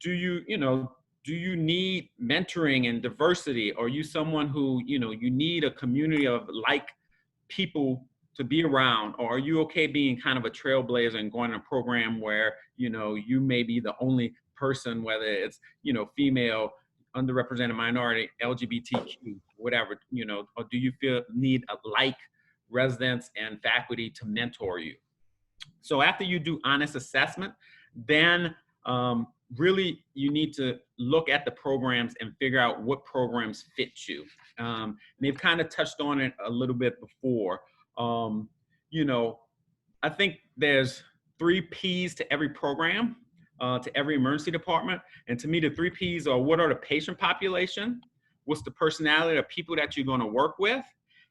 Do you need mentoring and diversity? Are you someone who, you know, you need a community of like people to be around? Or are you okay being kind of a trailblazer and going to a program where, you know, you may be the only person, whether it's, you know, female, underrepresented minority, LGBTQ, whatever, you know, or do you need a like residents and faculty to mentor you? So after you do honest assessment, then really you need to look at the programs and figure out what programs fit you. They've kind of touched on it a little bit before. You know, I think there's 3 P's to every program, to every emergency department. And to me, the 3 P's are: what are the patient population? What's the personality of people that you're going to work with?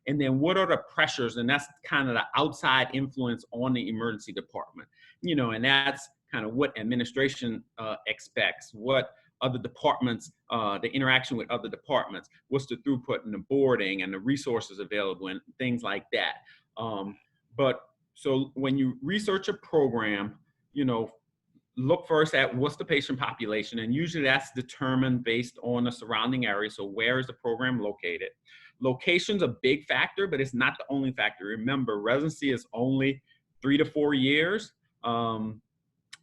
And then what are the pressures? And that's kind of the outside influence on the emergency department. You know, and that's kind of what administration expects, what other departments, the interaction with other departments, what's the throughput and the boarding and the resources available and things like that. But so when you research a program, you know, look first at what's the patient population, and usually that's determined based on the surrounding area. So where is the program located? Location's a big factor, but it's not the only factor. Remember, residency is only 3 to 4 years.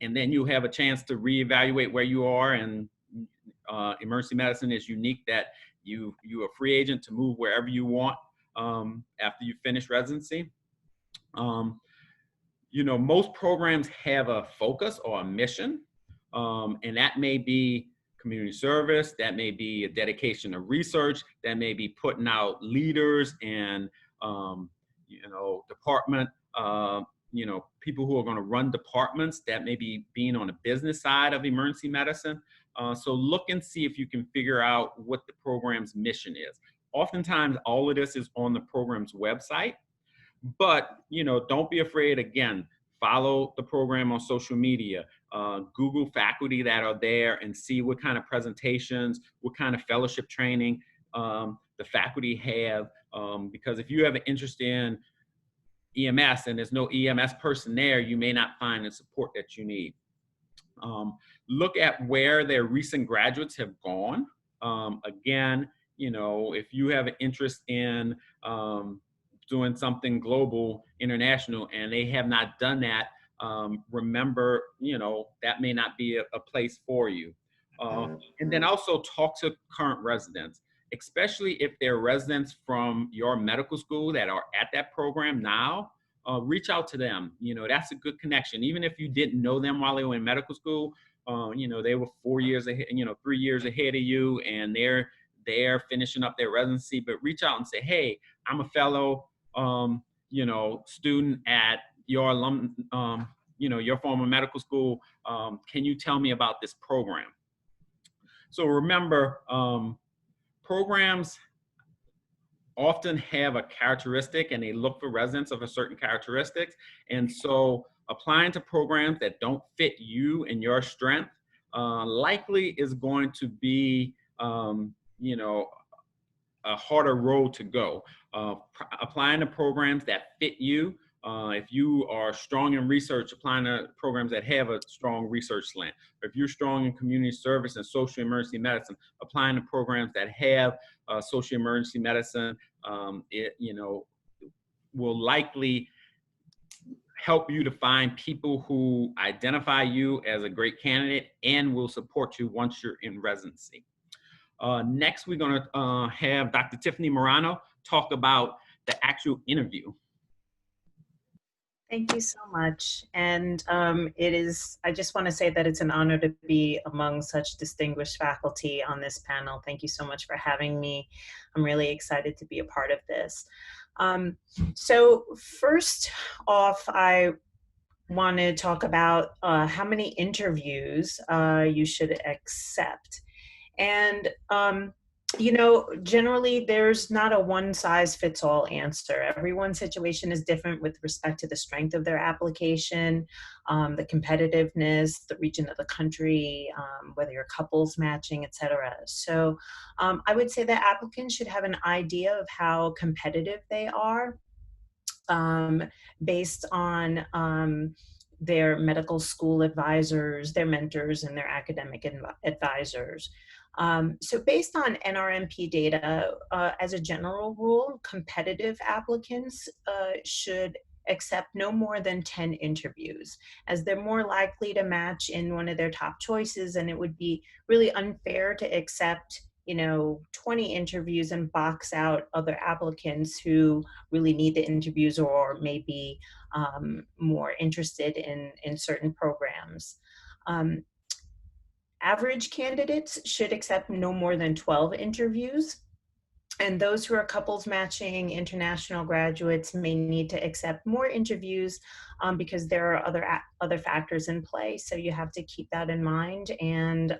And then you have a chance to reevaluate where you are, and emergency medicine is unique that you're a free agent to move wherever you want after you finish residency. You know, most programs have a focus or a mission, and that may be community service, that may be a dedication to research, that may be putting out leaders and, you know, department, you know, people who are going to run departments, that may be being on the business side of emergency medicine. So look and see if you can figure out what the program's mission is. Oftentimes, all of this is on the program's website. But, you know, don't be afraid. Again, follow the program on social media, Google faculty that are there and see what kind of presentations, what kind of fellowship training the faculty have. Because if you have an interest in EMS and there's no EMS person there, you may not find the support that you need. Look at where their recent graduates have gone. Again, you know, if you have an interest in doing something global, international, and they have not done that, remember, you know, that may not be a place for you. And then also talk to current residents, especially if they're residents from your medical school that are at that program now. Reach out to them. You know, that's a good connection. Even if you didn't know them while they were in medical school, you know, they were 4 years ahead, you know, 3 years ahead of you, and they're finishing up their residency. But reach out and say, hey, I'm a fellow, you know, student at your you know, your former medical school. Can you tell me about this program? So remember, programs often have a characteristic and they look for residents of a certain characteristics. And so applying to programs that don't fit you and your strength likely is going to be, you know, a harder road to go. Applying to programs that fit you. If you are strong in research, applying to programs that have a strong research slant. If you're strong in community service and social emergency medicine, applying to programs that have social emergency medicine, will likely help you to find people who identify you as a great candidate and will support you once you're in residency. Next, we're going to have Dr. Tiffany Morano talk about the actual interview. Thank you so much. And I just want to say that it's an honor to be among such distinguished faculty on this panel. Thank you so much for having me. I'm really excited to be a part of this. So first off, I want to talk about how many interviews you should accept. And generally there's not a one-size-fits-all answer. Everyone's situation is different with respect to the strength of their application, the competitiveness, the region of the country, whether you're couples matching, etc. So I would say that applicants should have an idea of how competitive they are based on their medical school advisors, their mentors, and their academic advisors. So based on NRMP data, as a general rule, competitive applicants should accept no more than 10 interviews, as they're more likely to match in one of their top choices, and it would be really unfair to accept 20 interviews and box out other applicants who really need the interviews or may be more interested in certain programs. Average candidates should accept no more than 12 interviews. And those who are couples matching international graduates may need to accept more interviews because there are other factors in play. So you have to keep that in mind and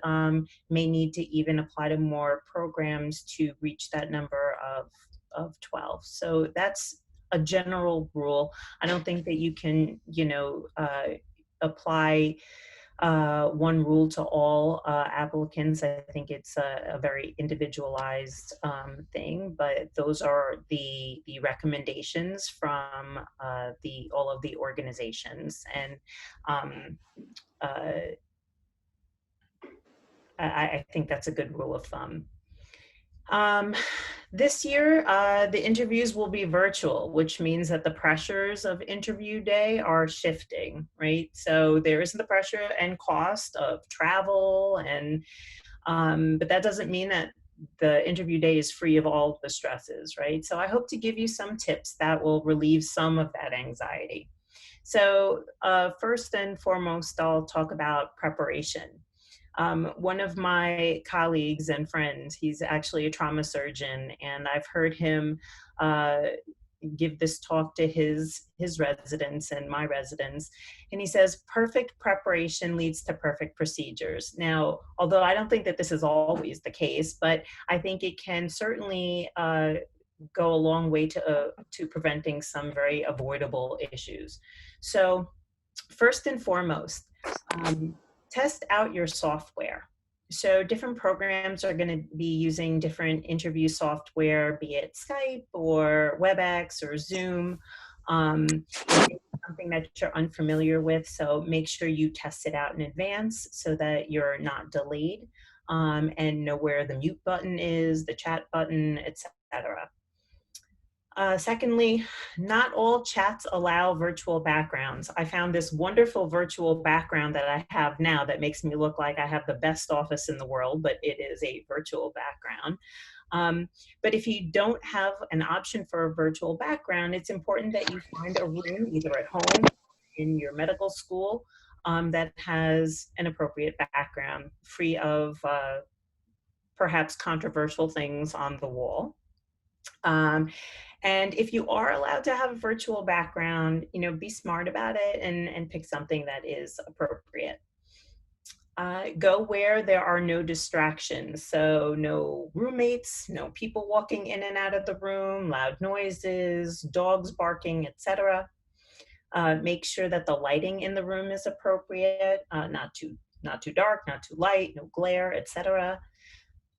may need to even apply to more programs to reach that number of 12. So that's a general rule. I don't think that you can, apply one rule to all applicants. I think it's a very individualized thing, but those are the recommendations from all of the organizations. And I think that's a good rule of thumb. This year, the interviews will be virtual, which means that the pressures of interview day are shifting, right? So there is the pressure and cost of travel, and but that doesn't mean that the interview day is free of all the stresses, right? So I hope to give you some tips that will relieve some of that anxiety. So first and foremost, I'll talk about preparation. One of my colleagues and friends, he's actually a trauma surgeon, and I've heard him give this talk to his residents and my residents, and he says, perfect preparation leads to perfect procedures. Now, although I don't think that this is always the case, but I think it can certainly go a long way to preventing some very avoidable issues. So first and foremost, test out your software. So different programs are going to be using different interview software, be it Skype or WebEx or Zoom, something that you're unfamiliar with. So make sure you test it out in advance so that you're not delayed, and know where the mute button is, the chat button, etc. Secondly, not all chats allow virtual backgrounds. I found this wonderful virtual background that I have now that makes me look like I have the best office in the world, but it is a virtual background. But if you don't have an option for a virtual background, it's important that you find a room either at home, in your medical school, that has an appropriate background, free of perhaps controversial things on the wall. And if you are allowed to have a virtual background, be smart about it and pick something that is appropriate. Go where there are no distractions. So no roommates, no people walking in and out of the room, loud noises, dogs barking, etc. Make sure that the lighting in the room is appropriate, not too dark, not too light, no glare, etc.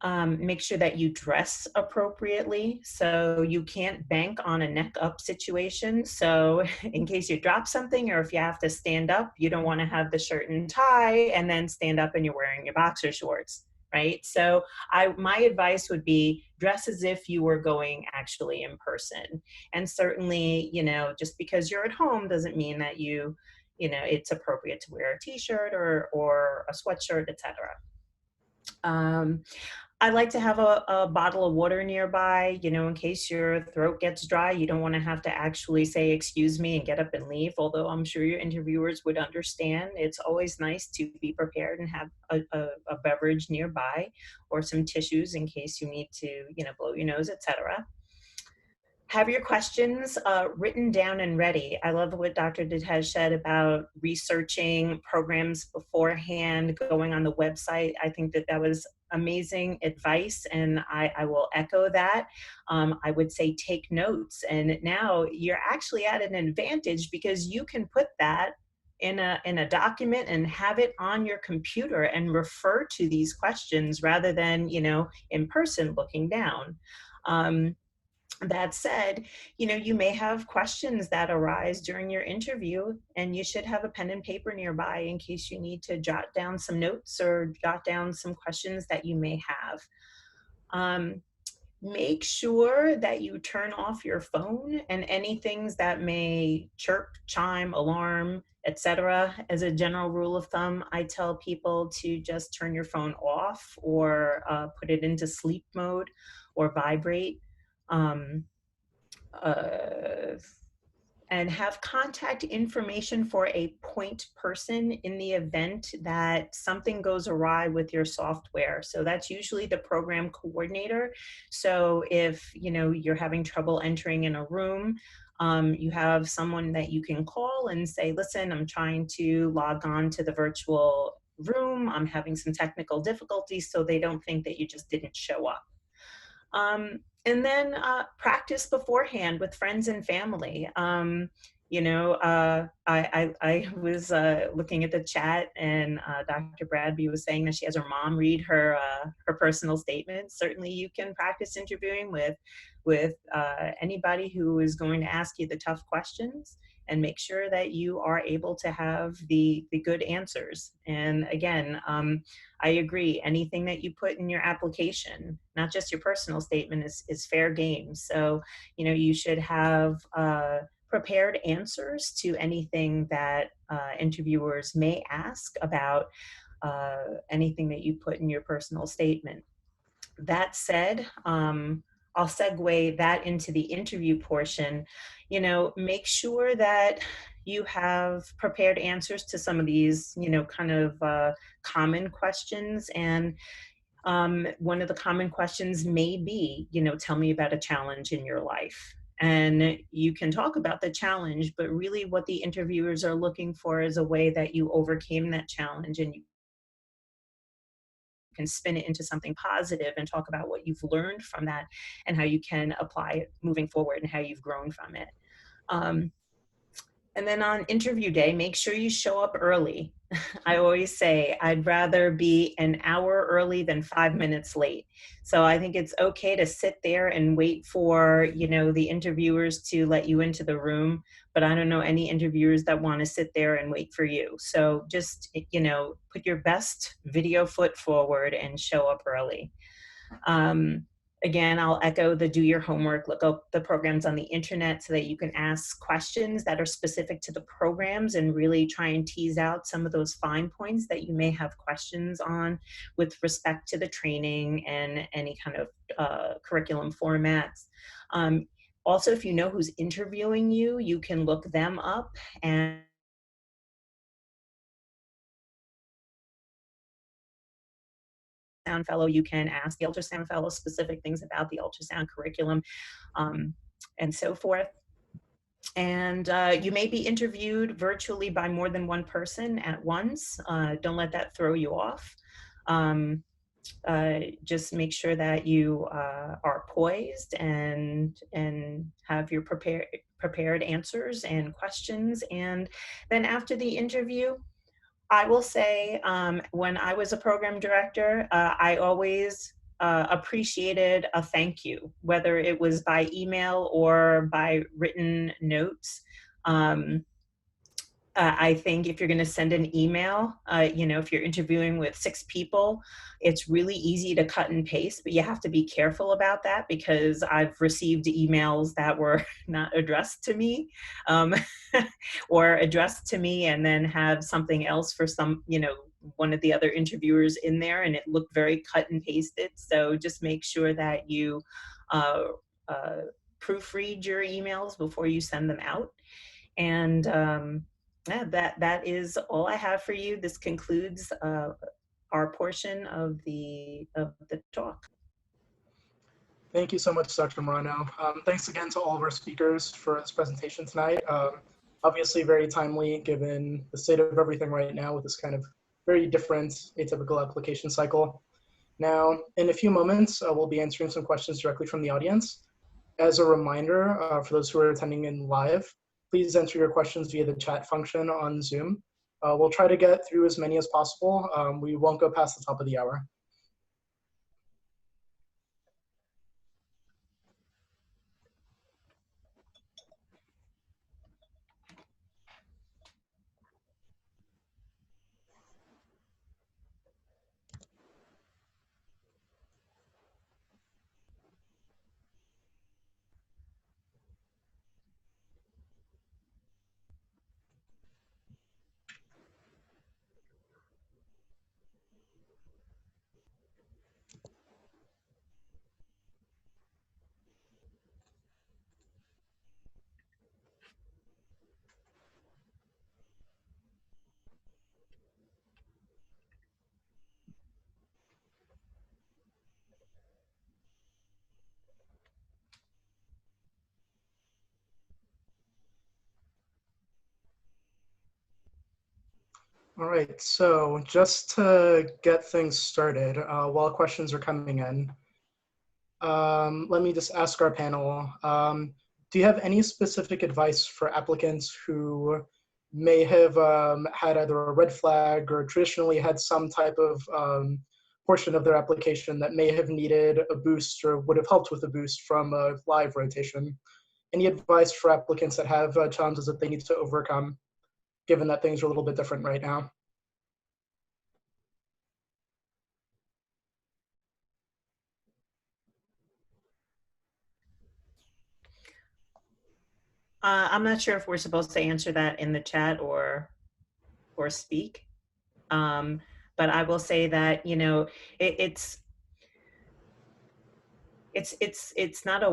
Make sure that you dress appropriately. So you can't bank on a neck up situation. So in case you drop something, or if you have to stand up, you don't want to have the shirt and tie and then stand up and you're wearing your boxer shorts, right? So my advice would be dress as if you were going actually in person. And certainly, you know, just because you're at home doesn't mean that it's appropriate to wear a t-shirt or a sweatshirt, etc. I like to have a bottle of water nearby, you know, in case your throat gets dry. You don't want to have to actually say, excuse me, and get up and leave, although I'm sure your interviewers would understand. It's always nice to be prepared and have a beverage nearby or some tissues in case you need to, you know, blow your nose, etc. Have your questions written down and ready. I love what Dr. Ditej said about researching programs beforehand, going on the website. I think that was amazing advice, and I will echo that. I would say take notes, and now you're actually at an advantage because you can put that in a document and have it on your computer and refer to these questions rather than, you know, in person looking down. That said, you know, you may have questions that arise during your interview, and you should have a pen and paper nearby in case you need to jot down some notes or jot down some questions that you may have. Make sure that you turn off your phone and any things that may chirp, chime, alarm, etc. As a general rule of thumb, I tell people to just turn your phone off or put it into sleep mode or vibrate. And have contact information for a point person in the event that something goes awry with your software. So that's usually the program coordinator. So if, you know, you're having trouble entering in a room, you have someone that you can call and say, listen, I'm trying to log on to the virtual room. I'm having some technical difficulties, so they don't think that you just didn't show up. And then practice beforehand with friends and family. You know, I was looking at the chat, and Dr. Bradby was saying that she has her mom read her personal statement. Certainly, you can practice interviewing with anybody who is going to ask you the tough questions, and make sure that you are able to have the good answers. And again, I agree, anything that you put in your application, not just your personal statement, is fair game. So, you know, you should have prepared answers to anything that interviewers may ask about anything that you put in your personal statement. That said, I'll segue that into the interview portion. You know, make sure that you have prepared answers to some of these, you know, kind of common questions. And one of the common questions may be, you know, tell me about a challenge in your life. And you can talk about the challenge, but really what the interviewers are looking for is a way that you overcame that challenge, and you can spin it into something positive and talk about what you've learned from that and how you can apply it moving forward and how you've grown from it. And then on interview day, make sure you show up early. I always say I'd rather be an hour early than 5 minutes late. So I think it's okay to sit there and wait for, you know, the interviewers to let you into the room, but I don't know any interviewers that want to sit there and wait for you. So just, you know, put your best video foot forward and show up early. Again, I'll echo the do your homework, look up the programs on the internet so that you can ask questions that are specific to the programs and really try and tease out some of those fine points that you may have questions on with respect to the training and any kind of curriculum formats. Also, if you know who's interviewing you, you can look them up and ultrasound fellow, you can ask the ultrasound fellow specific things about the ultrasound curriculum and so forth. And you may be interviewed virtually by more than one person at once. Don't let that throw you off. Just make sure that you are poised and have your prepared answers and questions. And then after the interview, I will say, when I was a program director, I always appreciated a thank you, whether it was by email or by written notes. I think if you're going to send an email, if you're interviewing with 6 people, it's really easy to cut and paste, but you have to be careful about that, because I've received emails that were not addressed to me, or addressed to me and then have something else for one of the other interviewers in there, and it looked very cut and pasted. So just make sure that you proofread your emails before you send them out. And that is all I have for you. This concludes our portion of the talk. Thank you so much, Dr. Morano. Thanks again to all of our speakers for this presentation tonight. Obviously very timely given the state of everything right now with this kind of very different atypical application cycle. Now, in a few moments, we'll be answering some questions directly from the audience. As a reminder, for those who are attending in live, please enter your questions via the chat function on Zoom. We'll try to get through as many as possible. We won't go past the top of the hour. All right, so just to get things started, while questions are coming in, let me just ask our panel, do you have any specific advice for applicants who may have had either a red flag or traditionally had some type of portion of their application that may have needed a boost or would have helped with a boost from a live rotation? Any advice for applicants that have challenges that they need to overcome, given that things are a little bit different right now? I'm not sure if we're supposed to answer that in the chat or speak. But I will say that, it's not a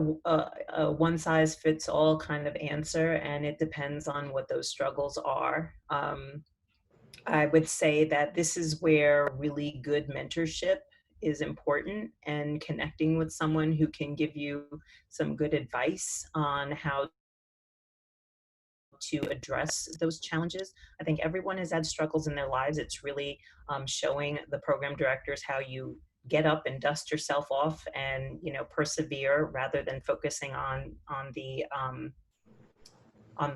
one size fits all kind of answer, and it depends on what those struggles are. I would say that this is where really good mentorship is important, and connecting with someone who can give you some good advice on how to address those challenges. I think everyone has had struggles in their lives. It's really showing the program directors how you get up and dust yourself off and persevere, rather than focusing on the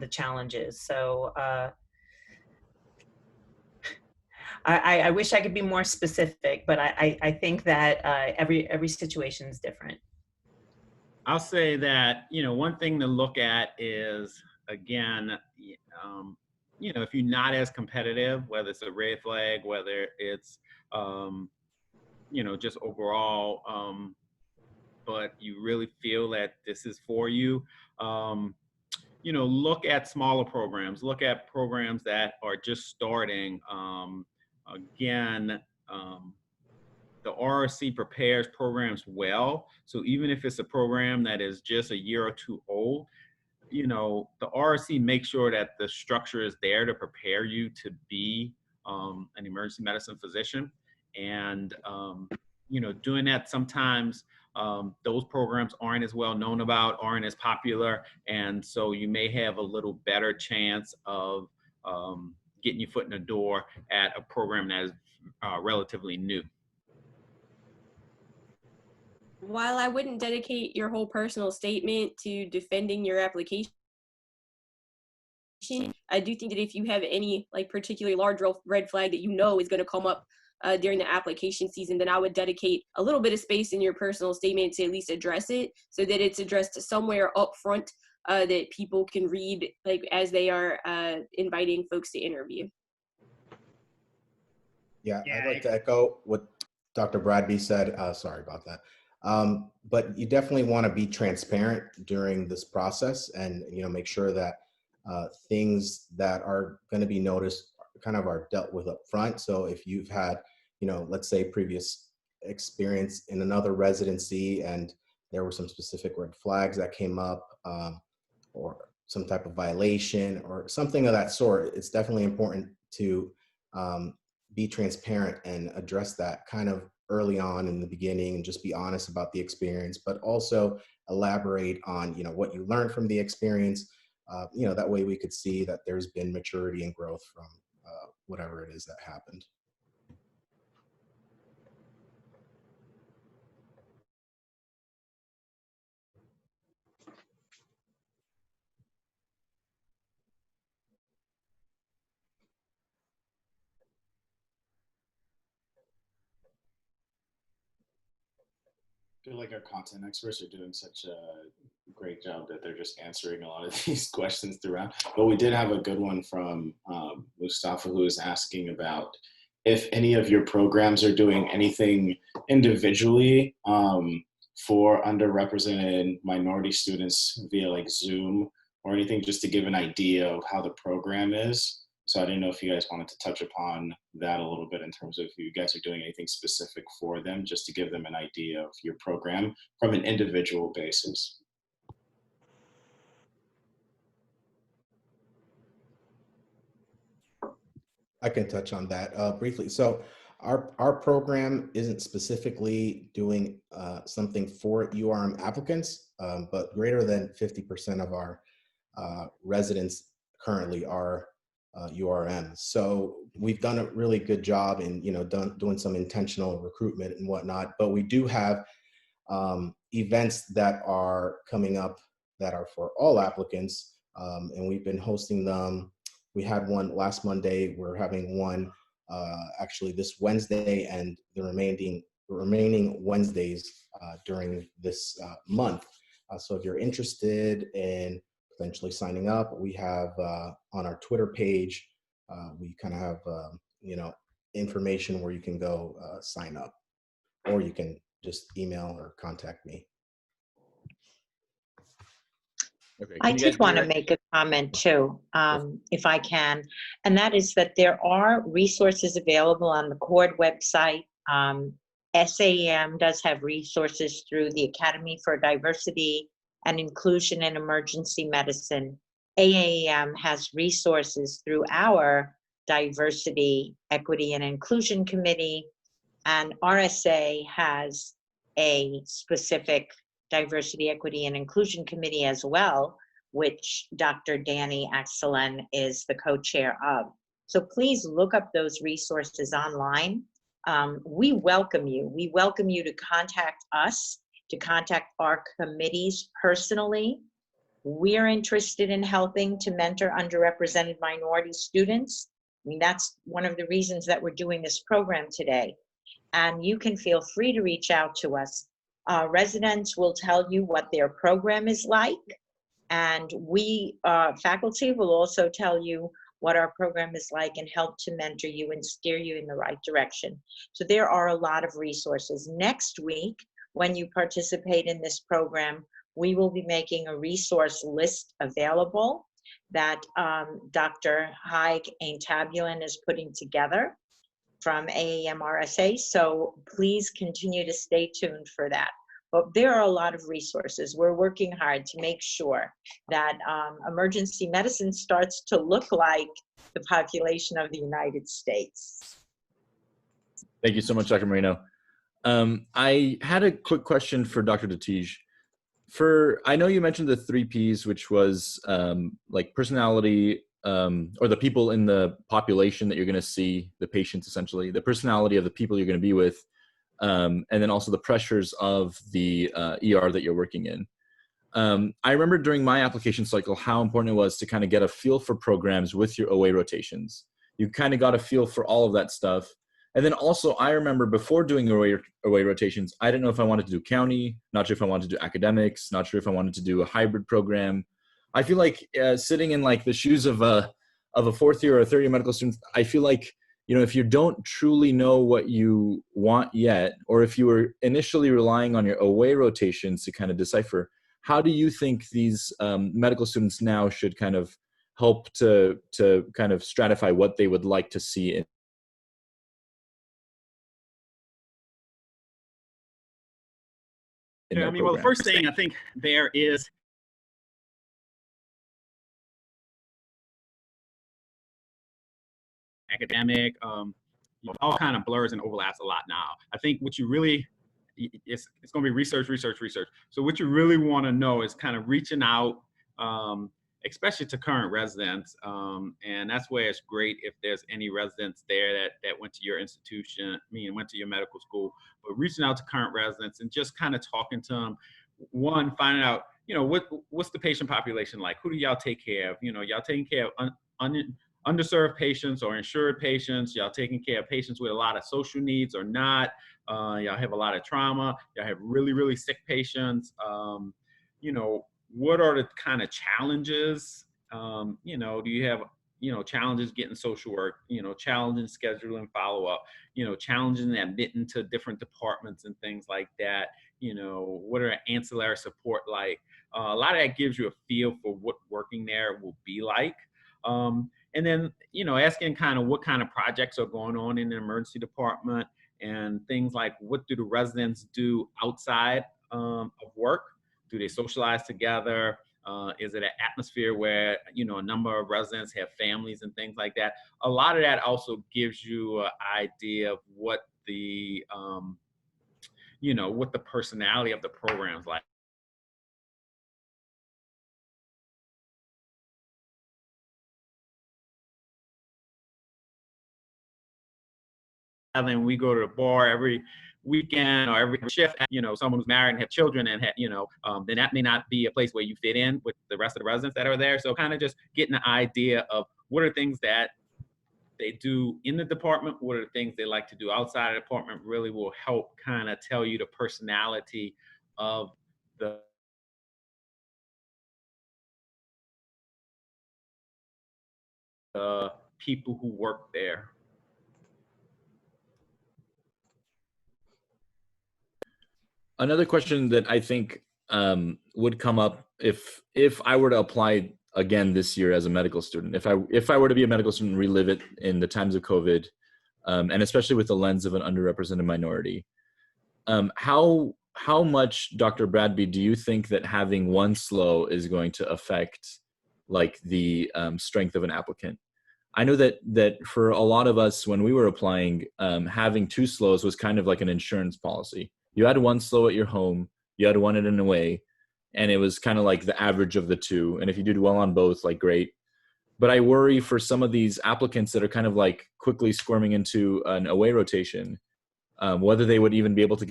challenges. So I wish I could be more specific, but I think that every situation is different. I'll say that, one thing to look at is, again, if you're not as competitive, whether it's a red flag, whether it's, just overall, but you really feel that this is for you, look at smaller programs, look at programs that are just starting. Again, the RRC prepares programs well. So even if it's a program that is just a year or two old, the RRC makes sure that the structure is there to prepare you to be an emergency medicine physician. And, doing that sometimes those programs aren't as well known about, aren't as popular. And so you may have a little better chance of getting your foot in the door at a program that is relatively new. While I wouldn't dedicate your whole personal statement to defending your application, I do think that if you have any particularly large red flag that is going to come up during the application season, then I would dedicate a little bit of space in your personal statement to at least address it, so that it's addressed somewhere up front that people can read, like as they are inviting folks to interview. Yeah, Yeah, I'd like to echo what Dr. Bradby said. Sorry about that. But you definitely want to be transparent during this process, and make sure that things that are going to be noticed kind of are dealt with up front. So if you've had, let's say previous experience in another residency and there were some specific red flags that came up, or some type of violation or something of that sort, it's definitely important to be transparent and address that kind of early on in the beginning, and just be honest about the experience, but also elaborate on what you learned from the experience. That way we could see that there's been maturity and growth from whatever it is that happened. I feel like our content experts are doing such a great job that they're just answering a lot of these questions throughout. But we did have a good one from Mustafa, who is asking about if any of your programs are doing anything individually for underrepresented minority students via like Zoom or anything, just to give an idea of how the program is. So I didn't know if you guys wanted to touch upon that a little bit in terms of if you guys are doing anything specific for them, just to give them an idea of your program from an individual basis. I can touch on that briefly. So our program isn't specifically doing something for URM applicants, but greater than 50% of our residents currently are URMs. So we've done a really good job in doing some intentional recruitment and whatnot, but we do have events that are coming up that are for all applicants, and we've been hosting them. We had one last Monday. We're having one actually this Wednesday, and the remaining Wednesdays during this month. So if you're interested in potentially signing up, we have on our Twitter page, we kind of have information where you can go sign up, or you can just email or contact me. Okay. I did want to make a comment too, if I can, and that is that there are resources available on the CORD website. SAEM does have resources through the Academy for Diversity and Inclusion in Emergency Medicine. AAEM has resources through our Diversity, Equity, and Inclusion Committee, and RSA has a specific Diversity, Equity, and Inclusion Committee as well, which Dr. Danny Axelen is the co-chair of. So please look up those resources online. We welcome you. We welcome you to contact us, to contact our committees personally. We're interested in helping to mentor underrepresented minority students. I mean, that's one of the reasons that we're doing this program today. And you can feel free to reach out to us. Residents will tell you what their program is like, and we, faculty, will also tell you what our program is like and help to mentor you and steer you in the right direction. So there are a lot of resources. Next week, when you participate in this program, we will be making a resource list available that Dr. Haig Aintabulin is putting together from AAMRSA, so please continue to stay tuned for that. But there are a lot of resources. We're working hard to make sure that emergency medicine starts to look like the population of the United States. Thank you so much, Dr. Marino. I had a quick question for Dr. Datij. I know you mentioned the 3 Ps, which was like personality, or the people in the population that you're going to see, the patients essentially, the personality of the people you're going to be with, and then also the pressures of the ER that you're working in. I remember during my application cycle how important it was to kind of get a feel for programs with your OA rotations. You kind of got a feel for all of that stuff, And then also, I remember before doing away rotations, I didn't know if I wanted to do county, not sure if I wanted to do academics, not sure if I wanted to do a hybrid program. I feel like sitting in like the shoes of a fourth year or a third year medical student, I feel like, you know, if you don't truly know what you want yet, or if you were initially relying on your away rotations to kind of decipher, how do you think these medical students now should kind of help to kind of stratify what they would like to see in Yeah, their I mean, well, the program? first thing I think there is academic, you know, all kind of blurs and overlaps a lot now. I think what you really, it's going to be research. So what you really want to know is kind of reaching out, especially to current residents. And that's where it's great if there's any residents there that went to your institution, went to your medical school, but reaching out to current residents and just kind of talking to them. One, finding out, you know, what's the patient population like? Who do y'all take care of? You know, y'all taking care of underserved patients or insured patients? Y'all taking care of patients with a lot of social needs or not? Y'all have a lot of trauma? Y'all have really, really sick patients? You know, what are the kind of challenges? You know, do you have, you know, challenges getting social work, you know, challenging scheduling follow-up, you know, challenging admitting to different departments and things like that? You know, what are ancillary support like? A lot of that gives you a feel for what working there will be like. And then, you know, asking kind of what kind of projects are going on in the emergency department and things like what do the residents do outside of work? Do they socialize together? Is it an atmosphere where, you know, a number of residents have families and things like that? A lot of that also gives you an idea of what the, you know, what the personality of the program's like. And we go to the bar every weekend or every shift, you know, someone who's married and have children and have, you know, then that may not be a place where you fit in with the rest of the residents that are there. So kind of just getting an idea of what are things that they do in the department, what are the things they like to do outside of the department, really will help kind of tell you the personality of the people who work there. Another question that I think would come up if I were to apply again this year as a medical student, if I were to be a medical student and relive it in the times of COVID, and especially with the lens of an underrepresented minority, how much, Dr. Bradby, do you think that having one SLO is going to affect like the strength of an applicant? I know that for a lot of us when we were applying, having two SLOs was kind of like an insurance policy. You had one SLO at your home, you had one at an away, and it was kind of like the average of the two. And if you did well on both, like great. But I worry for some of these applicants that are kind of like quickly squirming into an away rotation, whether they would even be able to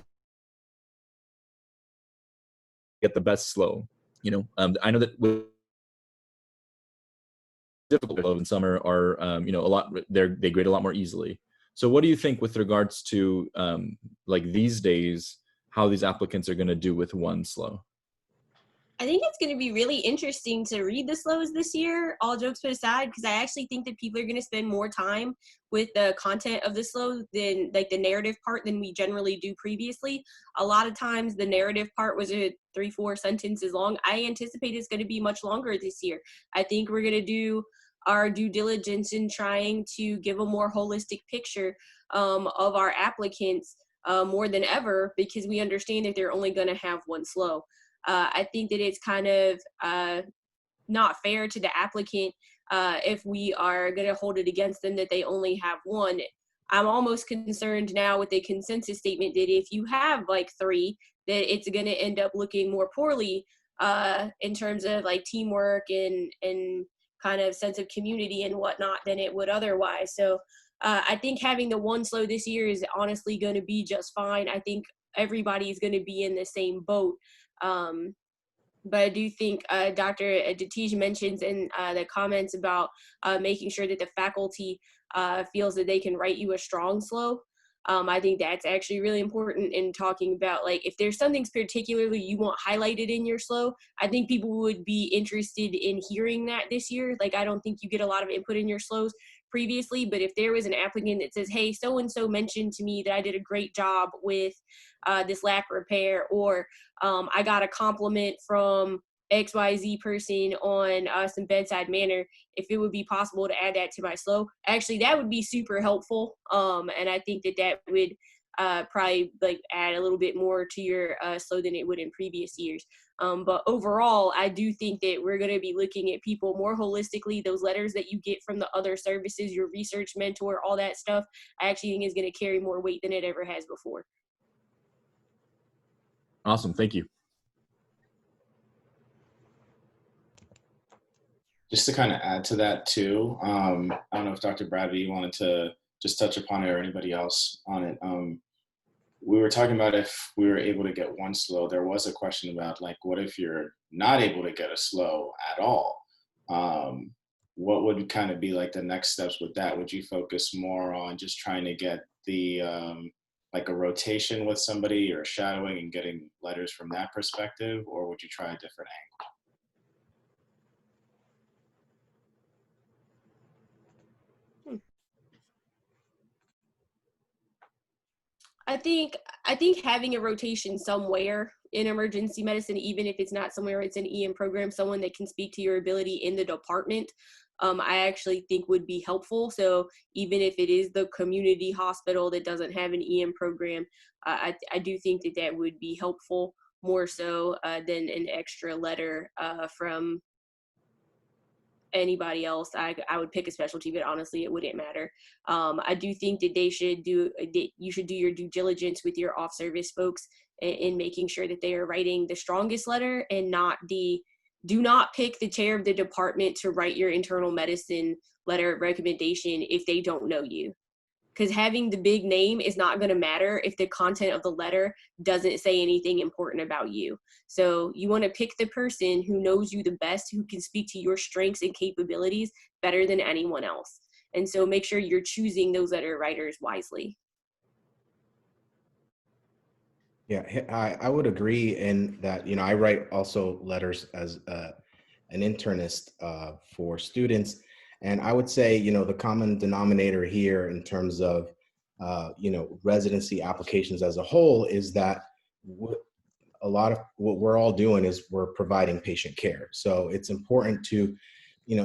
get the best SLO. You know, I know that with difficult in summer are, you know, they grade a lot more easily. So what do you think with regards to like these days, how these applicants are going to do with one SLO? I think it's going to be really interesting to read the SLOs this year, all jokes put aside, because I actually think that people are going to spend more time with the content of the SLO than like the narrative part than we generally do previously. A lot of times the narrative part was 3-4 sentences long. I anticipate it's going to be much longer this year. I think we're going to do our due diligence in trying to give a more holistic picture of our applicants more than ever, because we understand that they're only going to have one SLO. I think that it's kind of not fair to the applicant if we are going to hold it against them that they only have one. I'm almost concerned now with the consensus statement that if you have like 3, that it's going to end up looking more poorly in terms of like teamwork and kind of sense of community and whatnot than it would otherwise. So I think having the one SLO this year is honestly going to be just fine. I think everybody is going to be in the same boat. But I do think Dr. Datij mentions in the comments about making sure that the faculty feels that they can write you a strong SLO. I think that's actually really important in talking about, like, if there's something particularly you want highlighted in your SLO, I think people would be interested in hearing that this year. Like, I don't think you get a lot of input in your SLOs previously, but if there was an applicant that says, hey, so-and-so mentioned to me that I did a great job with this LAC repair, or I got a compliment from XYZ person on some bedside manner, if it would be possible to add that to my SLO, actually that would be super helpful. And I think that would probably like add a little bit more to your SLO than it would in previous years. But overall, I do think that we're going to be looking at people more holistically. Those letters that you get from the other services, your research mentor, all that stuff, I actually think is going to carry more weight than it ever has before. Awesome. Thank you. Just to kind of add to that too, I don't know if Dr. Bradby, you wanted to just touch upon it, or anybody else on it. We were talking about if we were able to get one SLO. There was a question about, like, what if you're not able to get a SLO at all? What would kind of be like the next steps with that? Would you focus more on just trying to get the like a rotation with somebody, or shadowing and getting letters from that perspective, or would you try a different angle? I think having a rotation somewhere in emergency medicine, even if it's not somewhere it's an EM program, someone that can speak to your ability in the department, I actually think would be helpful. So even if it is the community hospital that doesn't have an EM program, I do think that would be helpful more so than an extra letter from anybody else. I would pick a specialty, but honestly, it wouldn't matter. I do think that you should do your due diligence with your off-service folks in making sure that they are writing the strongest letter, and do not pick the chair of the department to write your internal medicine letter of recommendation if they don't know you. Because having the big name is not going to matter if the content of the letter doesn't say anything important about you. So you want to pick the person who knows you the best, who can speak to your strengths and capabilities better than anyone else. And so make sure you're choosing those letter writers wisely. Yeah, I would agree in that, I write also letters as an internist for students. And I would say, the common denominator here in terms of, residency applications as a whole is that a lot of what we're all doing is we're providing patient care. So it's important to,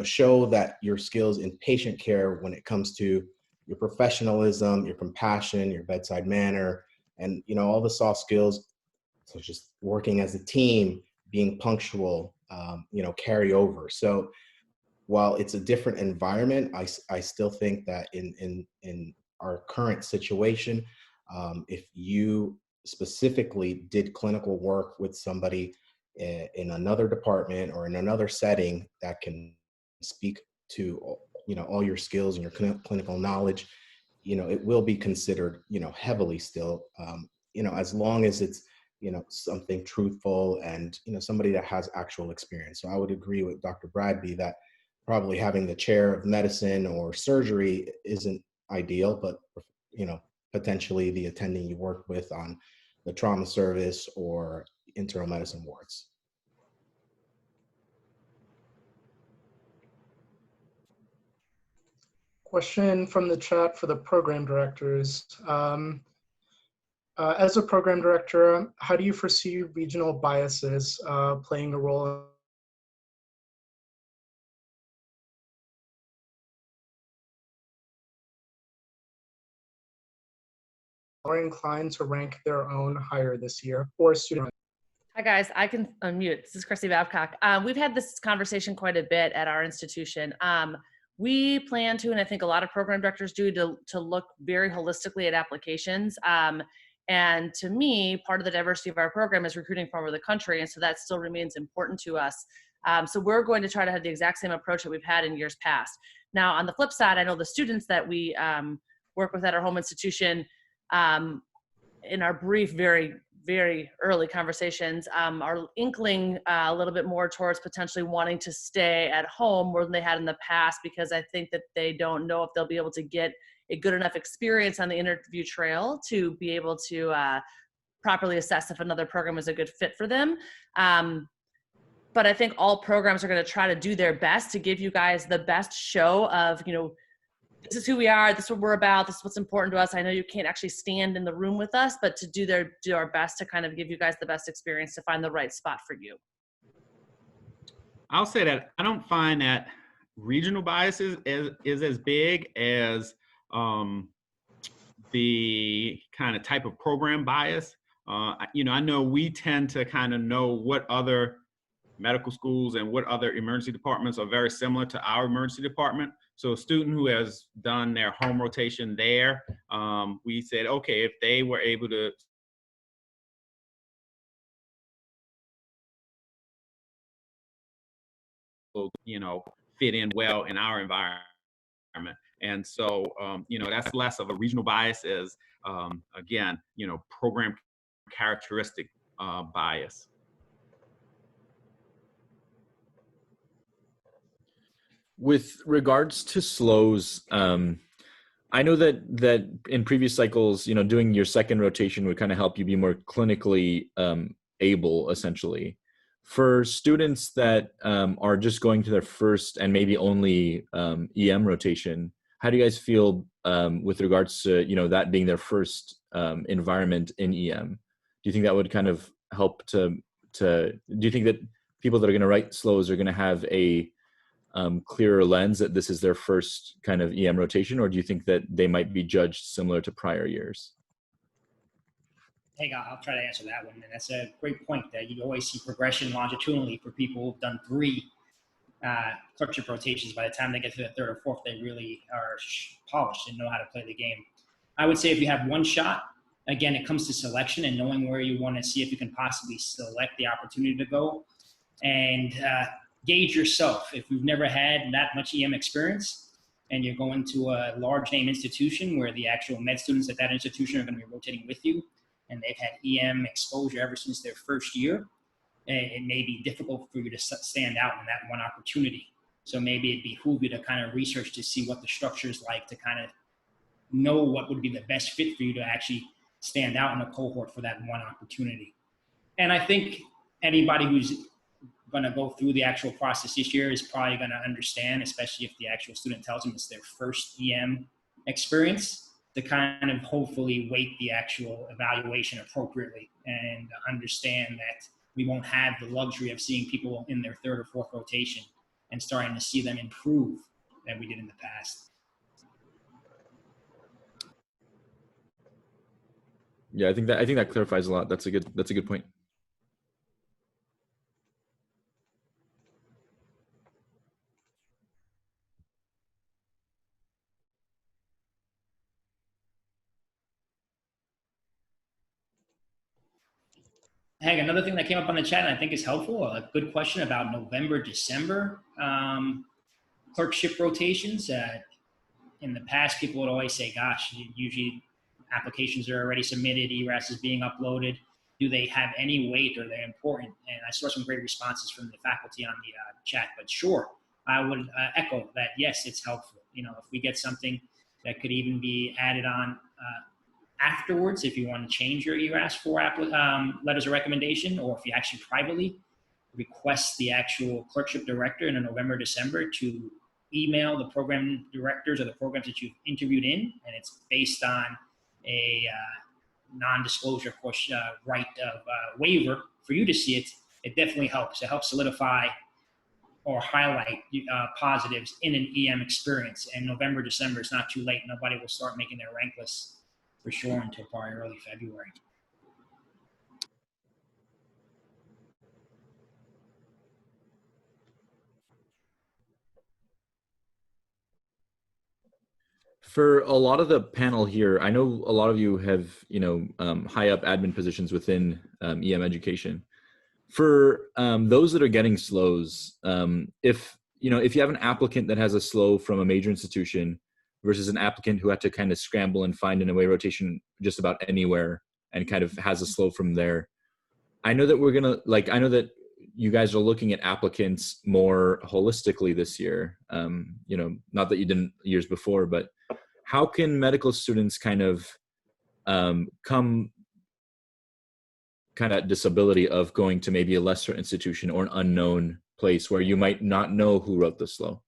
show that your skills in patient care when it comes to your professionalism, your compassion, your bedside manner, and, all the soft skills, such as working as a team, being punctual, carry over. So while it's a different environment, I still think that in our current situation, if you specifically did clinical work with somebody in another department or in another setting that can speak to, all your skills and your clinical knowledge, it will be considered, heavily still, as long as it's, something truthful and, somebody that has actual experience. So I would agree with Dr. Bradby that probably having the chair of medicine or surgery isn't ideal, but, potentially the attending you work with on the trauma service or internal medicine wards. Question from the chat for the program directors. As a program director, how do you foresee regional biases playing a role are inclined to rank their own higher this year, or student? Hi guys, I can unmute. This is Christy Babcock. We've had this conversation quite a bit at our institution. We plan to, and I think a lot of program directors do, to look very holistically at applications. And to me, part of the diversity of our program is recruiting from over the country, and so that still remains important to us. So we're going to try to have the exact same approach that we've had in years past. Now, on the flip side, I know the students that we work with at our home institution, in our brief, very, very early conversations, are inkling a little bit more towards potentially wanting to stay at home more than they had in the past, because I think that they don't know if they'll be able to get a good enough experience on the interview trail to be able to properly assess if another program is a good fit for them. But I think all programs are going to try to do their best to give you guys the best show of, this is who we are, this is what we're about, this is what's important to us. I know you can't actually stand in the room with us, but to do our best to kind of give you guys the best experience to find the right spot for you. I'll say that I don't find that regional bias is as big as the kind of type of program bias. I know we tend to kind of know what other medical schools and what other emergency departments are very similar to our emergency department. So a student who has done their home rotation there, we said, okay, if they were able to fit in well in our environment. And so, that's less of a regional bias as, again, program characteristic bias. With regards to SLOs, I know that in previous cycles, doing your second rotation would kind of help you be more clinically able, essentially. For students that are just going to their first and maybe only EM rotation, how do you guys feel with regards to that being their first environment in EM? Do you think that would kind of help do you think that people that are going to write SLOs are going to have a clearer lens that this is their first kind of EM rotation, or do you think that they might be judged similar to prior years? Hey, I'll try to answer that one. And that's a great point that you always see progression longitudinally for people who've done 3 clerkship rotations. By the time they get to the 3rd or 4th, they really are polished and know how to play the game. I would say if you have one shot, again, it comes to selection and knowing where you want to see if you can possibly select the opportunity to go, and gauge yourself. If you've never had that much EM experience and you're going to a large name institution where the actual med students at that institution are going to be rotating with you, and they've had EM exposure ever since their first year, it may be difficult for you to stand out in that one opportunity. So maybe it'd behoove you to kind of research to see what the structure is like, to kind of know what would be the best fit for you to actually stand out in a cohort for that one opportunity. And I think anybody who's going to go through the actual process this year is probably going to understand, especially if the actual student tells them it's their first EM experience, to kind of hopefully weight the actual evaluation appropriately and understand that we won't have the luxury of seeing people in their 3rd or 4th rotation and starting to see them improve that we did in the past. Yeah, I think that clarifies a lot. That's a good point. Hey, another thing that came up on the chat and I think is helpful, a good question about November, December clerkship rotations. In the past, people would always say, gosh, usually applications are already submitted, ERAS is being uploaded. Do they have any weight, or are they important? And I saw some great responses from the faculty on the chat, but sure, I would echo that, yes, it's helpful. If we get something that could even be added on afterwards, if you want to change your ERAS for letters of recommendation, or if you actually privately request the actual clerkship director in a November, December to email the program directors or the programs that you've interviewed in, and it's based on a non-disclosure, of course, right of waiver for you to see it, it definitely helps. It helps solidify or highlight positives in an EM experience. And November, December, it's not too late. Nobody will start making their rank lists for sure until probably early February. For a lot of the panel here, I know a lot of you have, high up admin positions within EM education. For those that are getting SLOs, if you have an applicant that has a SLO from a major institution versus an applicant who had to kind of scramble and find an away rotation just about anywhere and kind of has a SLO from there, I know that I know that you guys are looking at applicants more holistically this year. Not that you didn't years before, but how can medical students kind of come kind of disability of going to maybe a lesser institution or an unknown place where you might not know who wrote the SLO?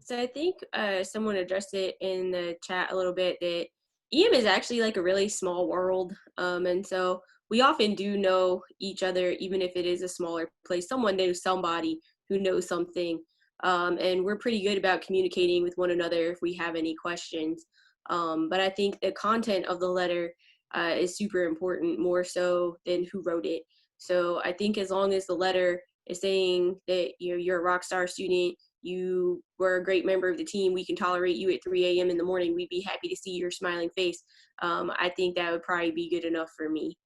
So I think someone addressed it in the chat a little bit that EM is actually like a really small world. And so we often do know each other, even if it is a smaller place. Someone knows somebody who knows something. And we're pretty good about communicating with one another if we have any questions. But I think the content of the letter is super important, more so than who wrote it. So I think as long as the letter is saying that you're a rock star student, you were a great member of the team, we can tolerate you at 3 a.m. in the morning, we'd be happy to see your smiling face. I think that would probably be good enough for me.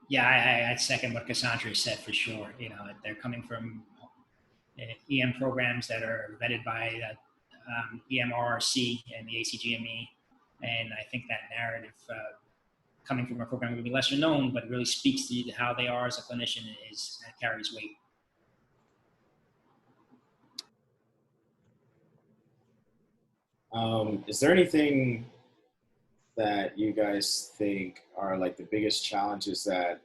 Yeah, I second what Cassandra said for sure. They're coming from EM programs that are vetted by EMRC and the ACGME, and I think that narrative coming from a program will be lesser known, but really speaks to how they are as a clinician carries weight. Is there anything that you guys think are like the biggest challenges that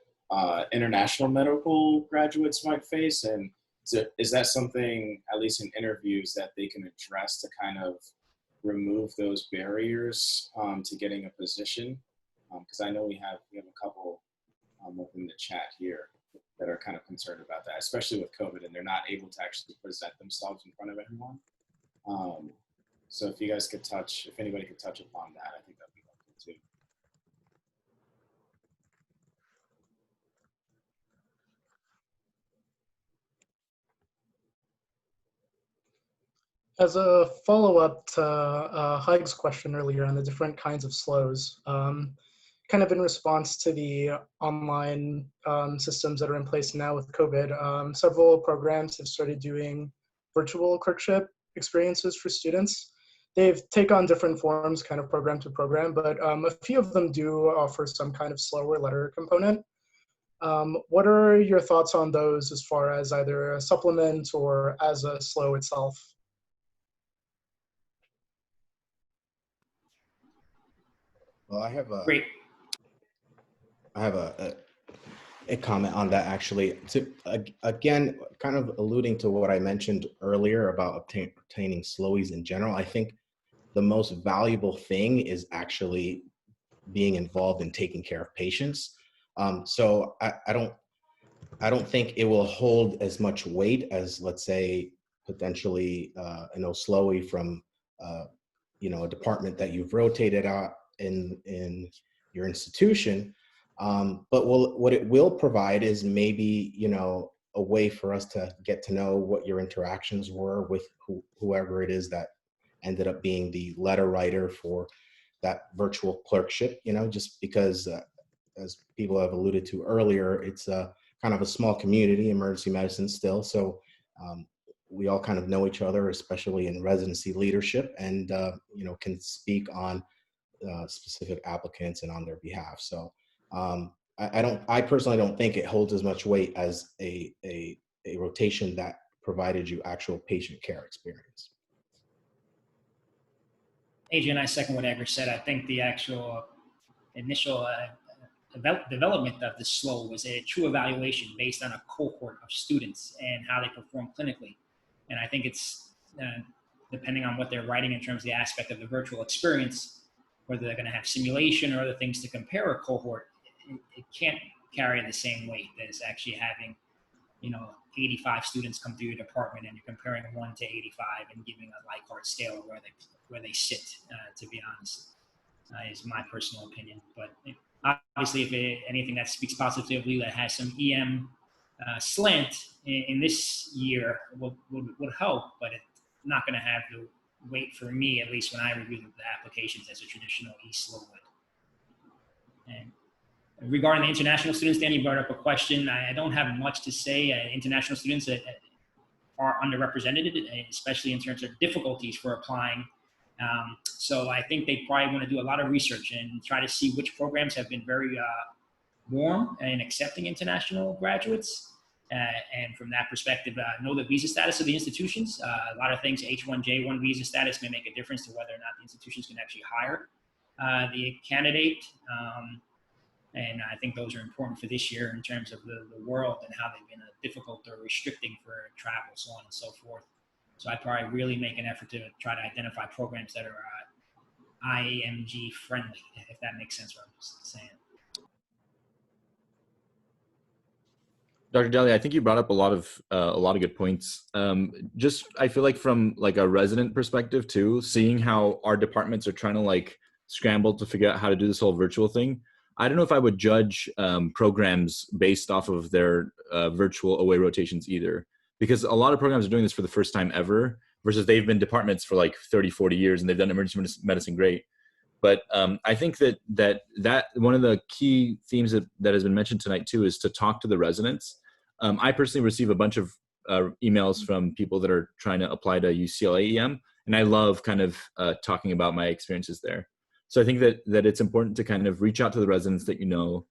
international medical graduates might face? And is that something, at least in interviews, that they can address to kind of remove those barriers to getting a position? Because I know we have a couple within the chat here that are kind of concerned about that, especially with COVID, and they're not able to actually present themselves in front of everyone. So if you guys could if anybody could touch upon that, I think that'd be helpful too. As a follow-up to Hug's question earlier on the different kinds of SLOs, kind of in response to the online systems that are in place now with COVID, several programs have started doing virtual clerkship experiences for students. They've taken on different forms, kind of program to program, but a few of them do offer some kind of slower letter component. What are your thoughts on those as far as either a supplement or as a SLO itself? Well, I have Great. a comment on that, actually. Again, kind of alluding to what I mentioned earlier about obtaining SLOEs in general, I think the most valuable thing is actually being involved in taking care of patients. So I don't think it will hold as much weight as, let's say, potentially an OSLOE from a department that you've rotated out in your institution. But what it will provide is maybe a way for us to get to know what your interactions were with whoever it is that ended up being the letter writer for that virtual clerkship. Just because as people have alluded to earlier, it's kind of a small community, emergency medicine still. So we all kind of know each other, especially in residency leadership, and can speak on specific applicants and on their behalf. So I personally don't think it holds as much weight as a rotation that provided you actual patient care experience. Adrian, I second what Edgar said. I think the actual initial development of the SLO was a true evaluation based on a cohort of students and how they perform clinically. And I think it's depending on what they're writing in terms of the aspect of the virtual experience, whether they're going to have simulation or other things to compare a cohort, it can't carry the same weight as actually having 85 students come through your department and you're comparing 1 to 85 and giving a Likert scale where they sit, to be honest, is my personal opinion. But obviously, if anything that speaks positively, that has some EM slant in this year would help, but it's not going to have the weight for me, at least when I review the applications, as a traditional eSLO would. And regarding the international students, Danny brought up a question. I don't have much to say. International students, are underrepresented, especially in terms of difficulties for applying. So I think they probably want to do a lot of research and try to see which programs have been very warm and accepting international graduates. And from that perspective, know the visa status of the institutions. A lot of things, H-1J1 visa status may make a difference to whether or not the institutions can actually hire the candidate. And I think those are important for this year in terms of the world and how they've been difficult or restricting for travel, so on and so forth. So I probably really make an effort to try to identify programs that are IMG friendly, if that makes sense what I'm saying. Dr. Daly, I think you brought up a lot of good points. Just I feel like from like a resident perspective too, seeing how our departments are trying to like scramble to figure out how to do this whole virtual thing. I don't know if I would judge programs based off of their virtual away rotations either, because a lot of programs are doing this for the first time ever versus they've been departments for like 30, 40 years and they've done emergency medicine great. But I think that one of the key themes that has been mentioned tonight too is to talk to the residents. I personally receive a bunch of emails from people that are trying to apply to UCLA EM, and I love kind of talking about my experiences there. So I think that it's important to kind of reach out to the residents that you know,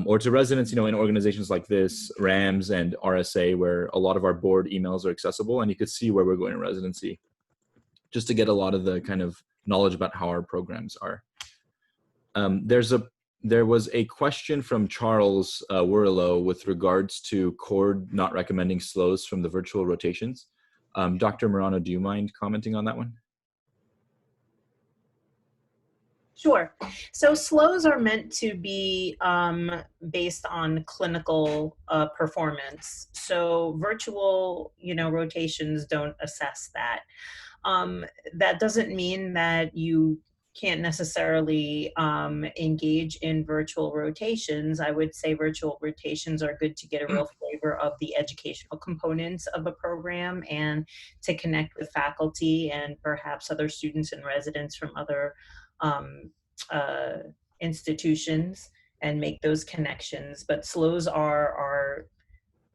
or to residents, you know, in organizations like this, RAMS and RSA, where a lot of our board emails are accessible, and you could see where we're going in residency, just to get a lot of the kind of knowledge about how our programs are. There was a question from Charles Wurillo with regards to CORD not recommending SLOs from the virtual rotations. Dr. Morano, do you mind commenting on that one? Sure. So SLOs are meant to be based on clinical performance. So virtual, rotations don't assess that. That doesn't mean that you can't necessarily engage in virtual rotations. I would say virtual rotations are good to get a real flavor of the educational components of a program and to connect with faculty and perhaps other students and residents from other institutions and make those connections. But SLOs are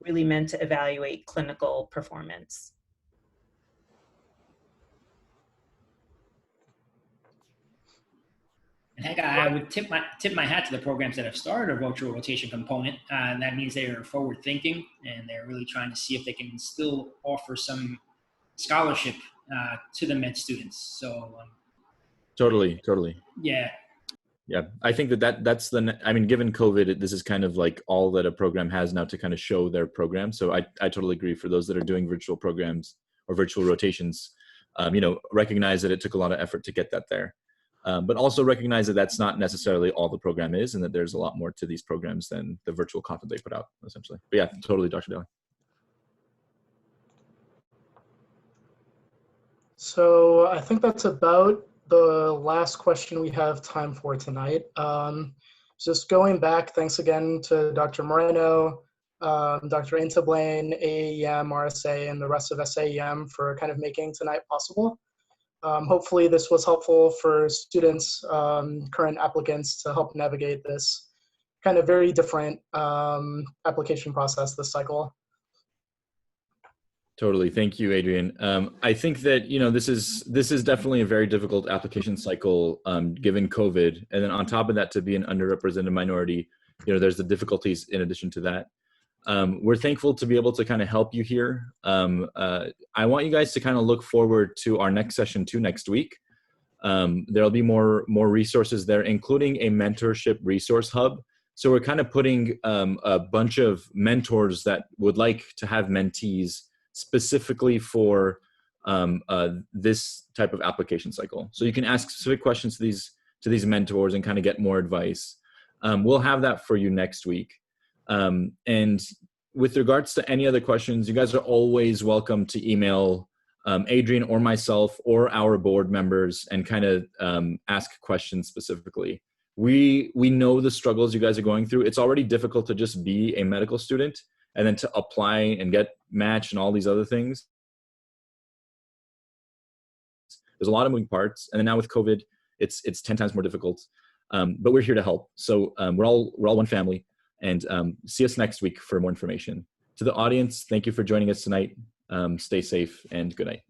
really meant to evaluate clinical performance. And heck, I would tip my hat to the programs that have started a virtual rotation component. And that means they are forward thinking and they're really trying to see if they can still offer some scholarship to the med students. So Totally. Yeah. Yeah, I think that's given COVID, this is kind of like all that a program has now to kind of show their program. So I totally agree for those that are doing virtual programs or virtual rotations, recognize that it took a lot of effort to get that there. But also recognize that that's not necessarily all the program is and that there's a lot more to these programs than the virtual content they put out, essentially. But yeah, totally, Dr. Daly. So I think that's about the last question we have time for tonight. Just going back, thanks again to Dr. Moreno, Dr. Intablain, AAEM, RSA, and the rest of SAEM for kind of making tonight possible. Hopefully this was helpful for students, current applicants, to help navigate this kind of very different application process this cycle. Totally. Thank you, Adrian. I think that, this is definitely a very difficult application cycle given COVID. And then on top of that, to be an underrepresented minority, there's the difficulties in addition to that. We're thankful to be able to kind of help you here. I want you guys to kind of look forward to our next session too next week. There'll be more resources there, including a mentorship resource hub. So we're kind of putting a bunch of mentors that would like to have mentees specifically for this type of application cycle. So you can ask specific questions to these mentors and kind of get more advice. We'll have that for you next week. And with regards to any other questions, you guys are always welcome to email Adrian or myself or our board members and kind of ask questions specifically. We know the struggles you guys are going through. It's already difficult to just be a medical student and then to apply and get matched and all these other things. There's a lot of moving parts. And then now with COVID, it's 10 times more difficult. But we're here to help. So we're all one family. And see us next week for more information. To the audience, thank you for joining us tonight. Stay safe and good night.